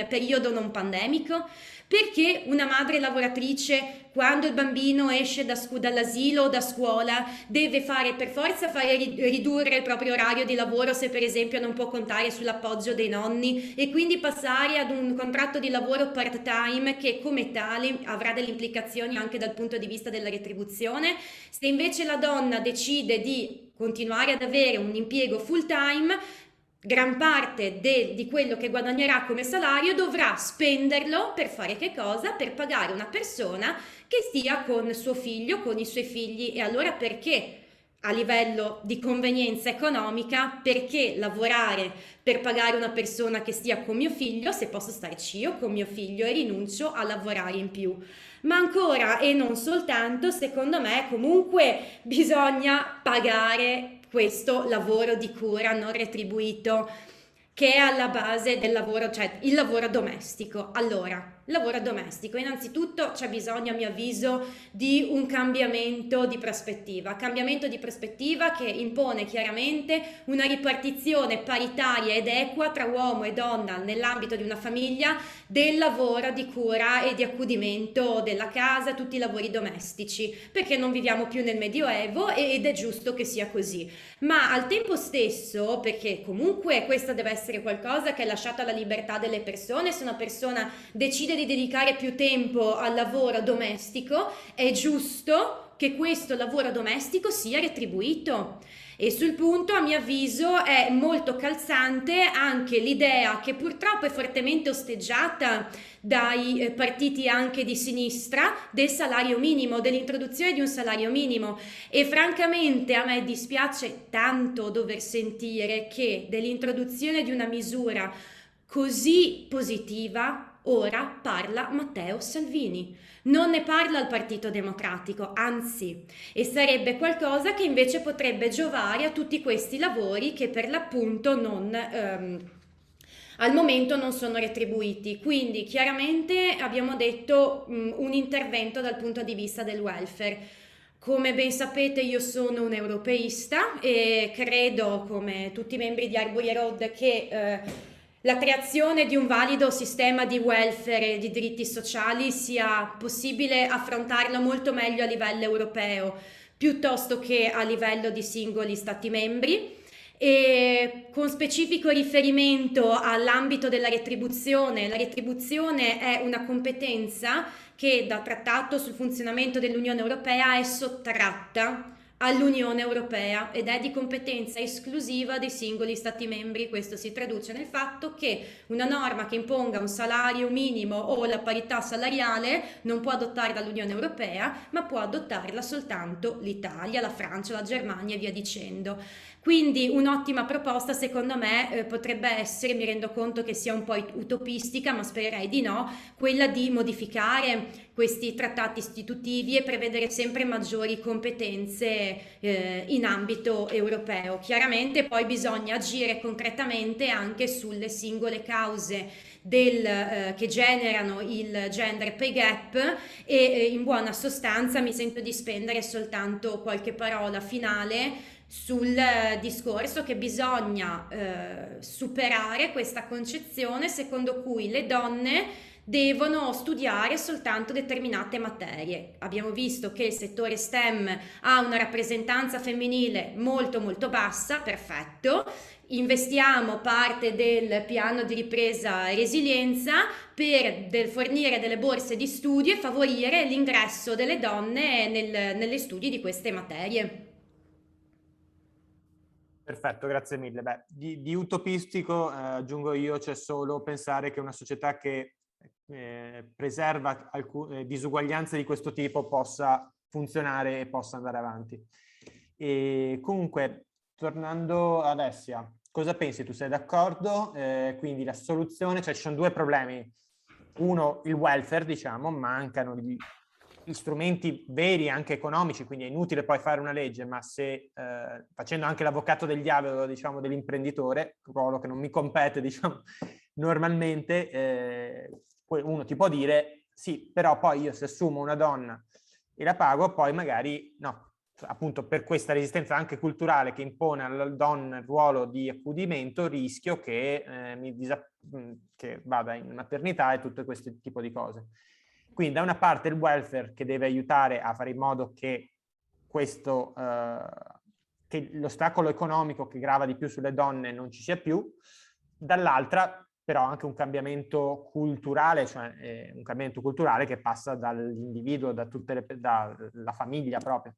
periodo non pandemico? Perché una madre lavoratrice, quando il bambino esce dall'asilo o da scuola, deve per forza ridurre il proprio orario di lavoro se per esempio non può contare sull'appoggio dei nonni, e quindi passare ad un contratto di lavoro part-time che come tale avrà delle implicazioni anche dal punto di vista della retribuzione? Se invece la donna decide di continuare ad avere un impiego full-time, gran parte di quello che guadagnerà come salario dovrà spenderlo per fare che cosa? Per pagare una persona che stia con suo figlio, con i suoi figli. E allora perché, a livello di convenienza economica, perché lavorare per pagare una persona che stia con mio figlio se posso starci io con mio figlio e rinuncio a lavorare in più? Ma ancora, e non soltanto, secondo me comunque bisogna pagare questo lavoro di cura non retribuito. che è alla base del lavoro, cioè il lavoro domestico. Allora, il lavoro domestico, innanzitutto c'è bisogno, a mio avviso, di un cambiamento di prospettiva che impone chiaramente una ripartizione paritaria ed equa tra uomo e donna nell'ambito di una famiglia del lavoro di cura e di accudimento della casa, tutti i lavori domestici, perché non viviamo più nel Medioevo ed è giusto che sia così. Ma al tempo stesso, perché comunque questa deve essere qualcosa che è lasciata alla libertà delle persone, se una persona decide di dedicare più tempo al lavoro domestico, è giusto che questo lavoro domestico sia retribuito. E sul punto, a mio avviso, è molto calzante anche l'idea che purtroppo è fortemente osteggiata dai partiti anche di sinistra del salario minimo, dell'introduzione di un salario minimo. E francamente a me dispiace tanto dover sentire che dell'introduzione di una misura così positiva ora parla Matteo Salvini. Non ne parla il Partito Democratico, anzi, e sarebbe qualcosa che invece potrebbe giovare a tutti questi lavori che per l'appunto al momento non sono retribuiti. Quindi chiaramente abbiamo detto un intervento dal punto di vista del welfare. Come ben sapete io sono un europeista e credo, come tutti i membri di Arbor Road, che la creazione di un valido sistema di welfare e di diritti sociali sia possibile affrontarlo molto meglio a livello europeo piuttosto che a livello di singoli stati membri, e con specifico riferimento all'ambito della retribuzione. La retribuzione è una competenza che dal Trattato sul funzionamento dell'Unione Europea è sottratta all'Unione Europea ed è di competenza esclusiva dei singoli Stati membri. Questo si traduce nel fatto che una norma che imponga un salario minimo o la parità salariale non può adottarla l'Unione Europea, ma può adottarla soltanto l'Italia, la Francia, la Germania e via dicendo. Quindi un'ottima proposta secondo me potrebbe essere, mi rendo conto che sia un po' utopistica, ma spererei di no, quella di modificare questi trattati istitutivi e prevedere sempre maggiori competenze in ambito europeo. Chiaramente poi bisogna agire concretamente anche sulle singole cause che generano il gender pay gap e in buona sostanza mi sento di spendere soltanto qualche parola finale sul discorso che bisogna superare questa concezione secondo cui le donne devono studiare soltanto determinate materie. Abbiamo visto che il settore STEM ha una rappresentanza femminile molto molto bassa, perfetto. Investiamo parte del piano di ripresa e resilienza per fornire delle borse di studio e favorire l'ingresso delle donne negli studi di queste materie. Perfetto, grazie mille. Beh, di utopistico aggiungo io, c'è solo pensare che una società che preserva disuguaglianze di questo tipo possa funzionare e possa andare avanti. E comunque, tornando ad Alessia, cosa pensi? Tu sei d'accordo? Quindi la soluzione, cioè ci sono due problemi. Uno, il welfare, diciamo, mancano gli strumenti veri anche economici, quindi è inutile poi fare una legge, ma se facendo anche l'avvocato del diavolo, diciamo, dell'imprenditore, ruolo che non mi compete, diciamo, normalmente, uno ti può dire sì, però poi io se assumo una donna e la pago, poi magari no, appunto per questa resistenza anche culturale che impone alla donna il ruolo di accudimento, rischio che che vada in maternità e tutto questo tipo di cose. Quindi da una parte il welfare che deve aiutare a fare in modo che che l'ostacolo economico che grava di più sulle donne non ci sia più, dall'altra però anche un cambiamento culturale, cioè un cambiamento culturale che passa dall'individuo, dalla famiglia proprio.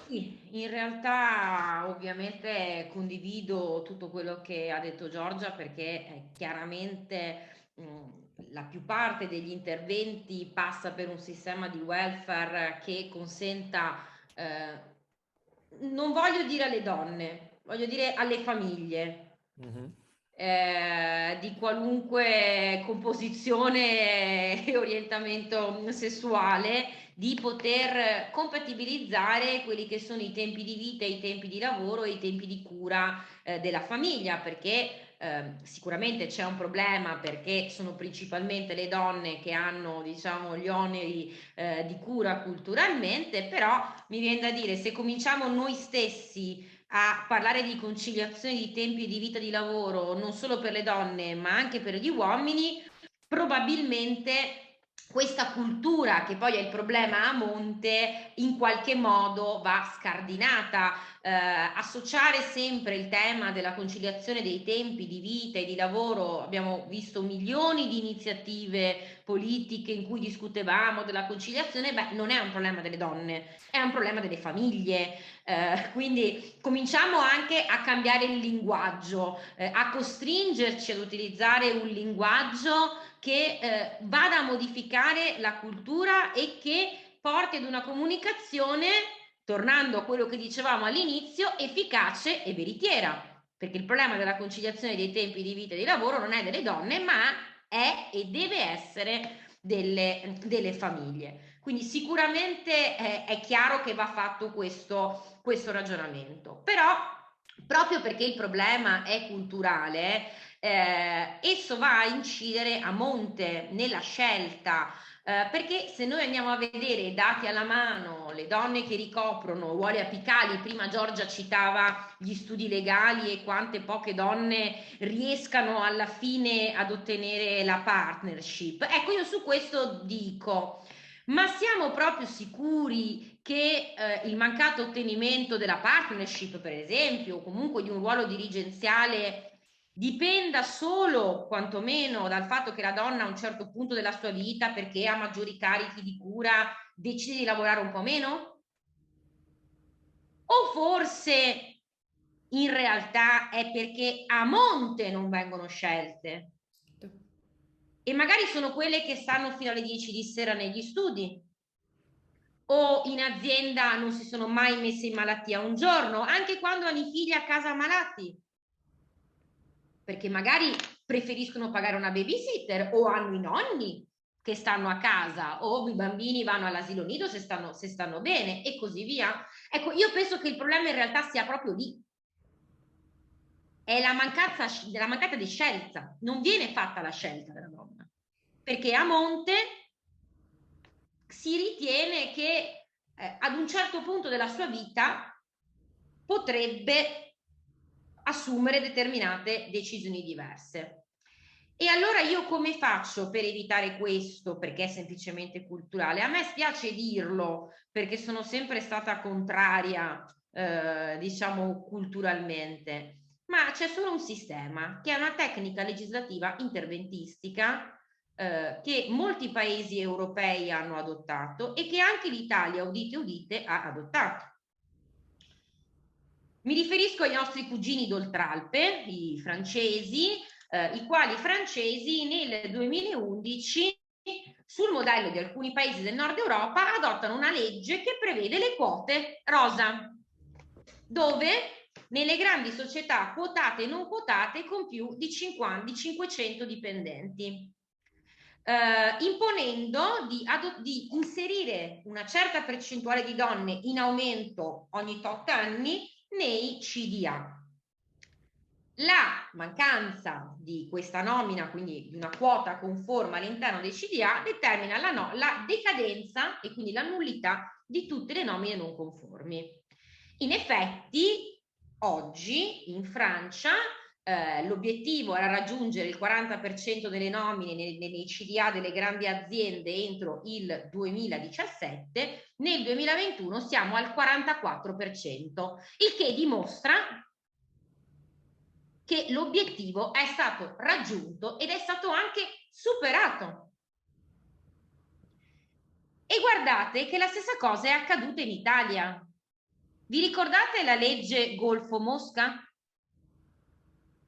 Sì, in realtà ovviamente condivido tutto quello che ha detto Giorgia perché chiaramente la più parte degli interventi passa per un sistema di welfare che consenta, non voglio dire alle donne, voglio dire alle famiglie, di qualunque composizione e orientamento sessuale, di poter compatibilizzare quelli che sono i tempi di vita, i tempi di lavoro e i tempi di cura della famiglia, perché sicuramente c'è un problema, perché sono principalmente le donne che hanno, diciamo, gli oneri di cura culturalmente, però mi viene da dire, se cominciamo noi stessi a parlare di conciliazione di tempi di vita di lavoro non solo per le donne ma anche per gli uomini, probabilmente questa cultura, che poi è il problema a monte, in qualche modo va scardinata. Associare sempre il tema della conciliazione dei tempi di vita e di lavoro, abbiamo visto milioni di iniziative politiche in cui discutevamo della conciliazione, beh, non è un problema delle donne, è un problema delle famiglie. Quindi cominciamo anche a cambiare il linguaggio, a costringerci ad utilizzare un linguaggio che vada a modificare la cultura e che porti ad una comunicazione, tornando a quello che dicevamo all'inizio, efficace e veritiera. Perché il problema della conciliazione dei tempi di vita e di lavoro non è delle donne, ma è e deve essere delle famiglie. Quindi sicuramente è chiaro che va fatto questo ragionamento, però proprio perché il problema è culturale, esso va a incidere a monte nella scelta, perché se noi andiamo a vedere dati alla mano, le donne che ricoprono ruoli apicali, prima Giorgia citava gli studi legali e quante poche donne riescano alla fine ad ottenere la partnership. Ecco, io su questo dico, ma siamo proprio sicuri che il mancato ottenimento della partnership, per esempio, o comunque di un ruolo dirigenziale, dipenda solo, quantomeno, dal fatto che la donna a un certo punto della sua vita, perché ha maggiori carichi di cura, decide di lavorare un po' meno? O forse in realtà è perché a monte non vengono scelte? E magari sono quelle che stanno fino alle 10 di sera negli studi, o in azienda non si sono mai messe in malattia un giorno, anche quando hanno i figli a casa malati, perché magari preferiscono pagare una babysitter o hanno i nonni che stanno a casa, o i bambini vanno all'asilo nido se stanno bene e così via. Ecco, io penso che il problema in realtà sia proprio lì. È la mancata di scelta. Non viene fatta la scelta della donna, perché a monte si ritiene che ad un certo punto della sua vita potrebbe assumere determinate decisioni diverse. E allora io come faccio per evitare questo? Perché è semplicemente culturale. A me spiace dirlo, perché sono sempre stata contraria, diciamo, culturalmente, ma c'è solo un sistema, che è una tecnica legislativa interventistica, che molti paesi europei hanno adottato e che anche l'Italia, udite udite, ha adottato. Mi riferisco ai nostri cugini d'Oltralpe, i francesi, i quali francesi nel 2011, sul modello di alcuni paesi del nord Europa, adottano una legge che prevede le quote rosa, dove nelle grandi società quotate e non quotate con più di 500 dipendenti, imponendo di inserire una certa percentuale di donne in aumento ogni tot anni nei CDA. La mancanza di questa nomina, quindi di una quota conforme all'interno dei CDA, determina la decadenza e quindi la nullità di tutte le nomine non conformi. In effetti, oggi in Francia l'obiettivo era raggiungere il 40% delle nomine nei CDA delle grandi aziende entro il 2017, nel 2021 siamo al 44%, il che dimostra che l'obiettivo è stato raggiunto ed è stato anche superato. E guardate che la stessa cosa è accaduta in Italia. Vi ricordate la legge Golfo-Mosca?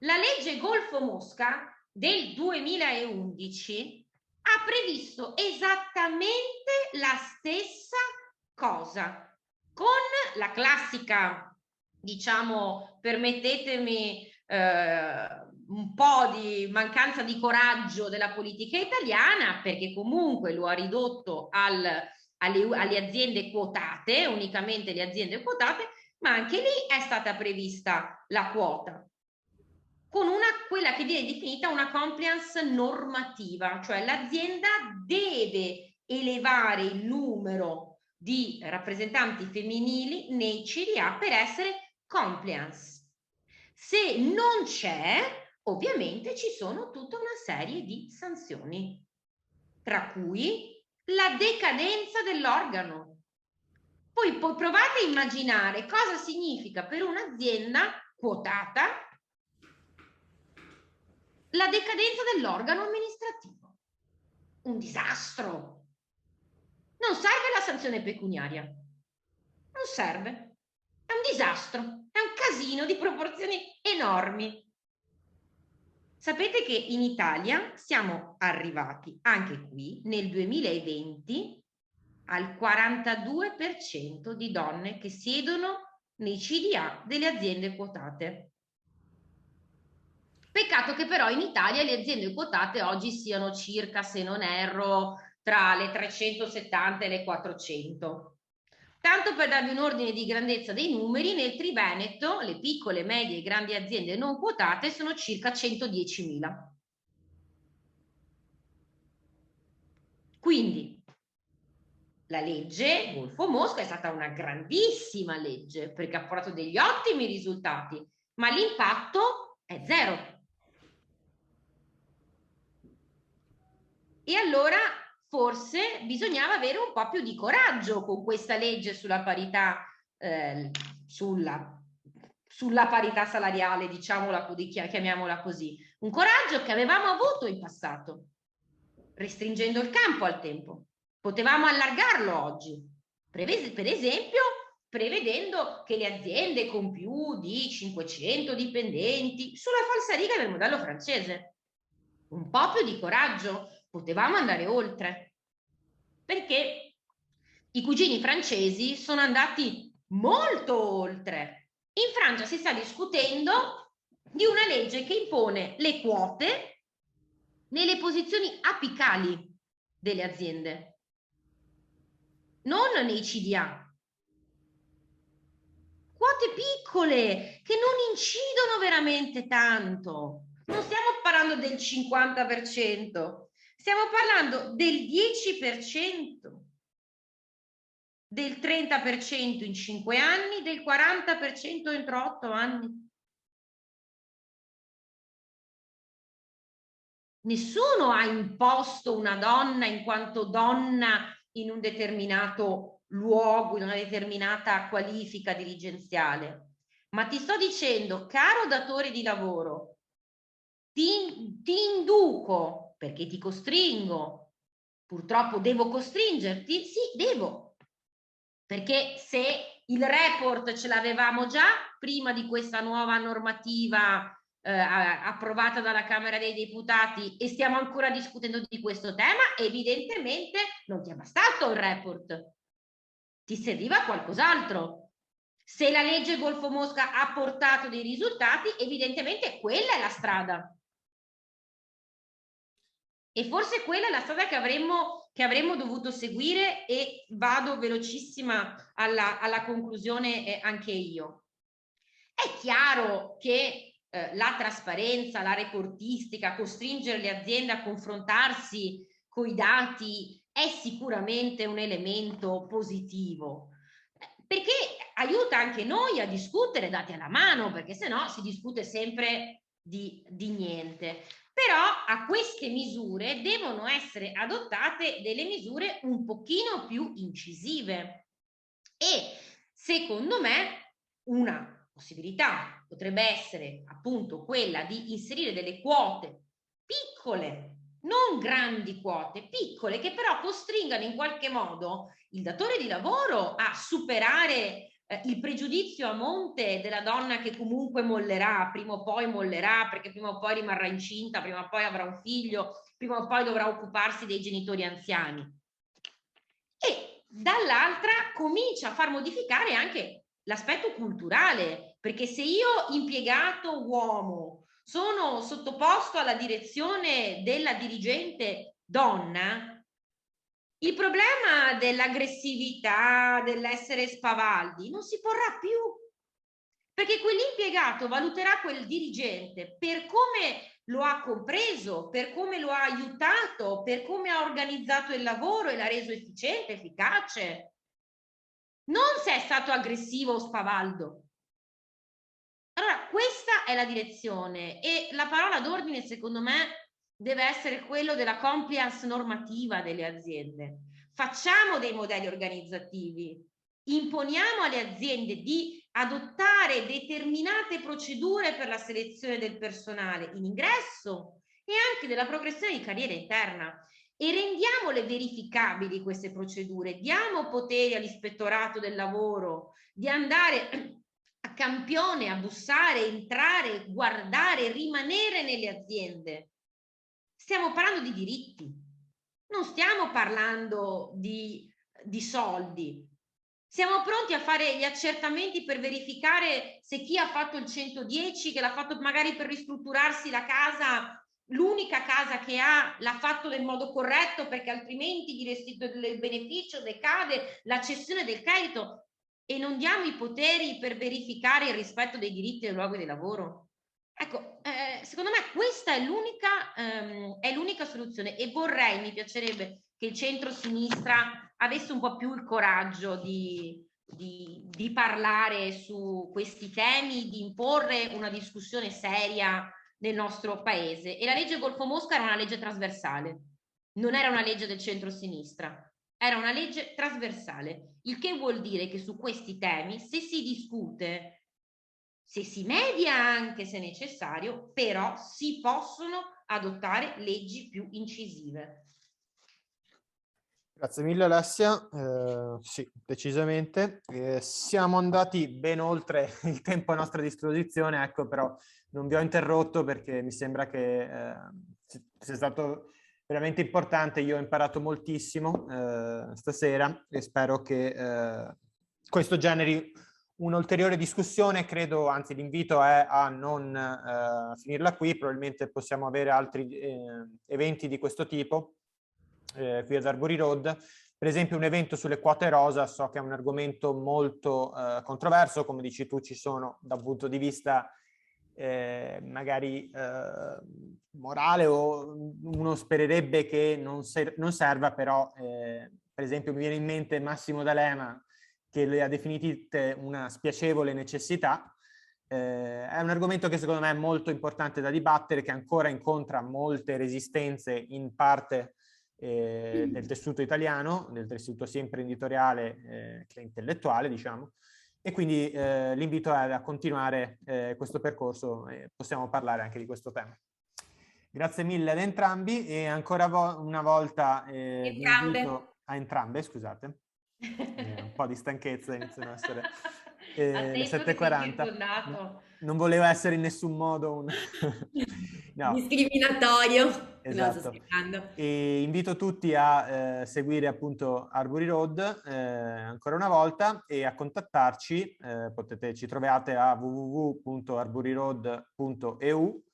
La legge Golfo-Mosca del 2011 ha previsto esattamente la stessa cosa, con la classica, diciamo, permettetemi un po' di mancanza di coraggio della politica italiana, perché comunque lo ha ridotto alle aziende quotate, unicamente le aziende quotate, ma anche lì è stata prevista la quota, con quella che viene definita una compliance normativa, cioè l'azienda deve elevare il numero di rappresentanti femminili nei CDA per essere compliance. Se non c'è, ovviamente ci sono tutta una serie di sanzioni, tra cui la decadenza dell'organo. Poi provate a immaginare cosa significa per un'azienda quotata la decadenza dell'organo amministrativo. Un disastro. Non serve la sanzione pecuniaria. Non serve. È un disastro. È un casino di proporzioni enormi. Sapete che in Italia siamo arrivati anche qui nel 2020 al 42% di donne che siedono nei CDA delle aziende quotate. Peccato che però in Italia le aziende quotate oggi siano circa, se non erro, tra le 370 e le 400. Tanto per darvi un ordine di grandezza dei numeri, nel Triveneto le piccole, medie e grandi aziende non quotate sono circa 110.000. Quindi la legge Golfo Mosca è stata una grandissima legge perché ha portato degli ottimi risultati, ma l'impatto è zero. E allora forse bisognava avere un po' più di coraggio con questa legge sulla parità, sulla parità salariale, chiamiamola così. Un coraggio che avevamo avuto in passato, restringendo il campo al tempo. Potevamo allargarlo oggi, per esempio prevedendo che le aziende con più di 500 dipendenti, sulla falsariga del modello francese. Un po' più di coraggio. Potevamo andare oltre, perché i cugini francesi sono andati molto oltre. In Francia si sta discutendo di una legge che impone le quote nelle posizioni apicali delle aziende, non nei CDA. Quote piccole che non incidono veramente tanto. Non stiamo parlando del 50%. Stiamo parlando del 10%, del 30% in 5 anni, del 40% entro 8 anni. Nessuno ha imposto una donna in quanto donna in un determinato luogo, in una determinata qualifica dirigenziale. Ma ti sto dicendo, caro datore di lavoro, ti induco, perché ti costringo, purtroppo devo costringerti, sì, devo, perché se il report ce l'avevamo già prima di questa nuova normativa approvata dalla Camera dei Deputati e stiamo ancora discutendo di questo tema, evidentemente non ti è bastato il report, ti serviva qualcos'altro. Se la legge Golfo Mosca ha portato dei risultati, evidentemente quella è la strada. E forse quella è la strada che avremmo dovuto seguire, e vado velocissima alla conclusione anche io. È chiaro che la trasparenza, la reportistica, costringere le aziende a confrontarsi coi dati è sicuramente un elemento positivo, perché aiuta anche noi a discutere dati alla mano, perché se no si discute sempre di niente. Però a queste misure devono essere adottate delle misure un pochino più incisive, e secondo me una possibilità potrebbe essere appunto quella di inserire delle quote piccole, non grandi quote, piccole, che però costringano in qualche modo il datore di lavoro a superare il pregiudizio a monte della donna che comunque mollerà, prima o poi mollerà, perché prima o poi rimarrà incinta, prima o poi avrà un figlio, prima o poi dovrà occuparsi dei genitori anziani. E dall'altra comincia a far modificare anche l'aspetto culturale, perché se io impiegato uomo sono sottoposto alla direzione della dirigente donna, il problema dell'aggressività, dell'essere spavaldi non si porrà più, perché quell'impiegato valuterà quel dirigente per come lo ha compreso, per come lo ha aiutato, per come ha organizzato il lavoro e l'ha reso efficiente, efficace, non se è stato aggressivo o spavaldo. Allora, questa è la direzione, e la parola d'ordine, secondo me, deve essere quello della compliance normativa delle aziende. Facciamo dei modelli organizzativi, imponiamo alle aziende di adottare determinate procedure per la selezione del personale in ingresso e anche della progressione di carriera interna, e rendiamole verificabili queste procedure, diamo poteri all'ispettorato del lavoro di andare a campione, a bussare, entrare, guardare, rimanere nelle aziende. Stiamo parlando di diritti, non stiamo parlando di soldi. Siamo pronti a fare gli accertamenti per verificare se chi ha fatto il 110, che l'ha fatto magari per ristrutturarsi la casa, l'unica casa che ha, l'ha fatto nel modo corretto, perché altrimenti il beneficio decade, la cessione del credito, e non diamo i poteri per verificare il rispetto dei diritti del luogo di lavoro. Ecco, secondo me questa è l'unica soluzione, e mi piacerebbe che il centro-sinistra avesse un po' più il coraggio di parlare su questi temi, di imporre una discussione seria nel nostro paese. E la legge Golfo Mosca era una legge trasversale, non era una legge del centro-sinistra, era una legge trasversale, il che vuol dire che su questi temi, se si discute, se si media anche se necessario, però si possono adottare leggi più incisive. Grazie mille Alessia, sì, decisamente. Siamo andati ben oltre il tempo a nostra disposizione, ecco, però non vi ho interrotto perché mi sembra che sia stato veramente importante. Io ho imparato moltissimo stasera e spero che questo generi un'ulteriore discussione. Credo, anzi l'invito è a non finirla qui, probabilmente possiamo avere altri eventi di questo tipo qui ad Arbory Road. Per esempio un evento sulle quote rosa, so che è un argomento molto controverso, come dici tu ci sono da un punto di vista magari morale, o uno spererebbe che non serva, però per esempio mi viene in mente Massimo D'Alema che le ha definite una spiacevole necessità. È un argomento che secondo me è molto importante da dibattere, che ancora incontra molte resistenze in parte del tessuto italiano, del tessuto sia imprenditoriale che intellettuale, diciamo, e quindi l'invito è a continuare questo percorso e possiamo parlare anche di questo tema. Grazie mille ad entrambi e ancora una volta vi invito a entrambe, scusate, un po' di stanchezza, iniziano a essere le 7:40. Non volevo essere in nessun modo un no. Discriminatorio. Esatto. No, e invito tutti a seguire appunto Arbory Road ancora una volta e a contattarci. Ci trovate a www.arboryroad.eu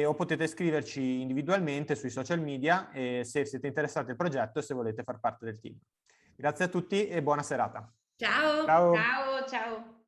o potete scriverci individualmente sui social media se siete interessati al progetto e se volete far parte del team. Grazie a tutti e buona serata. Ciao. Ciao. Ciao, ciao.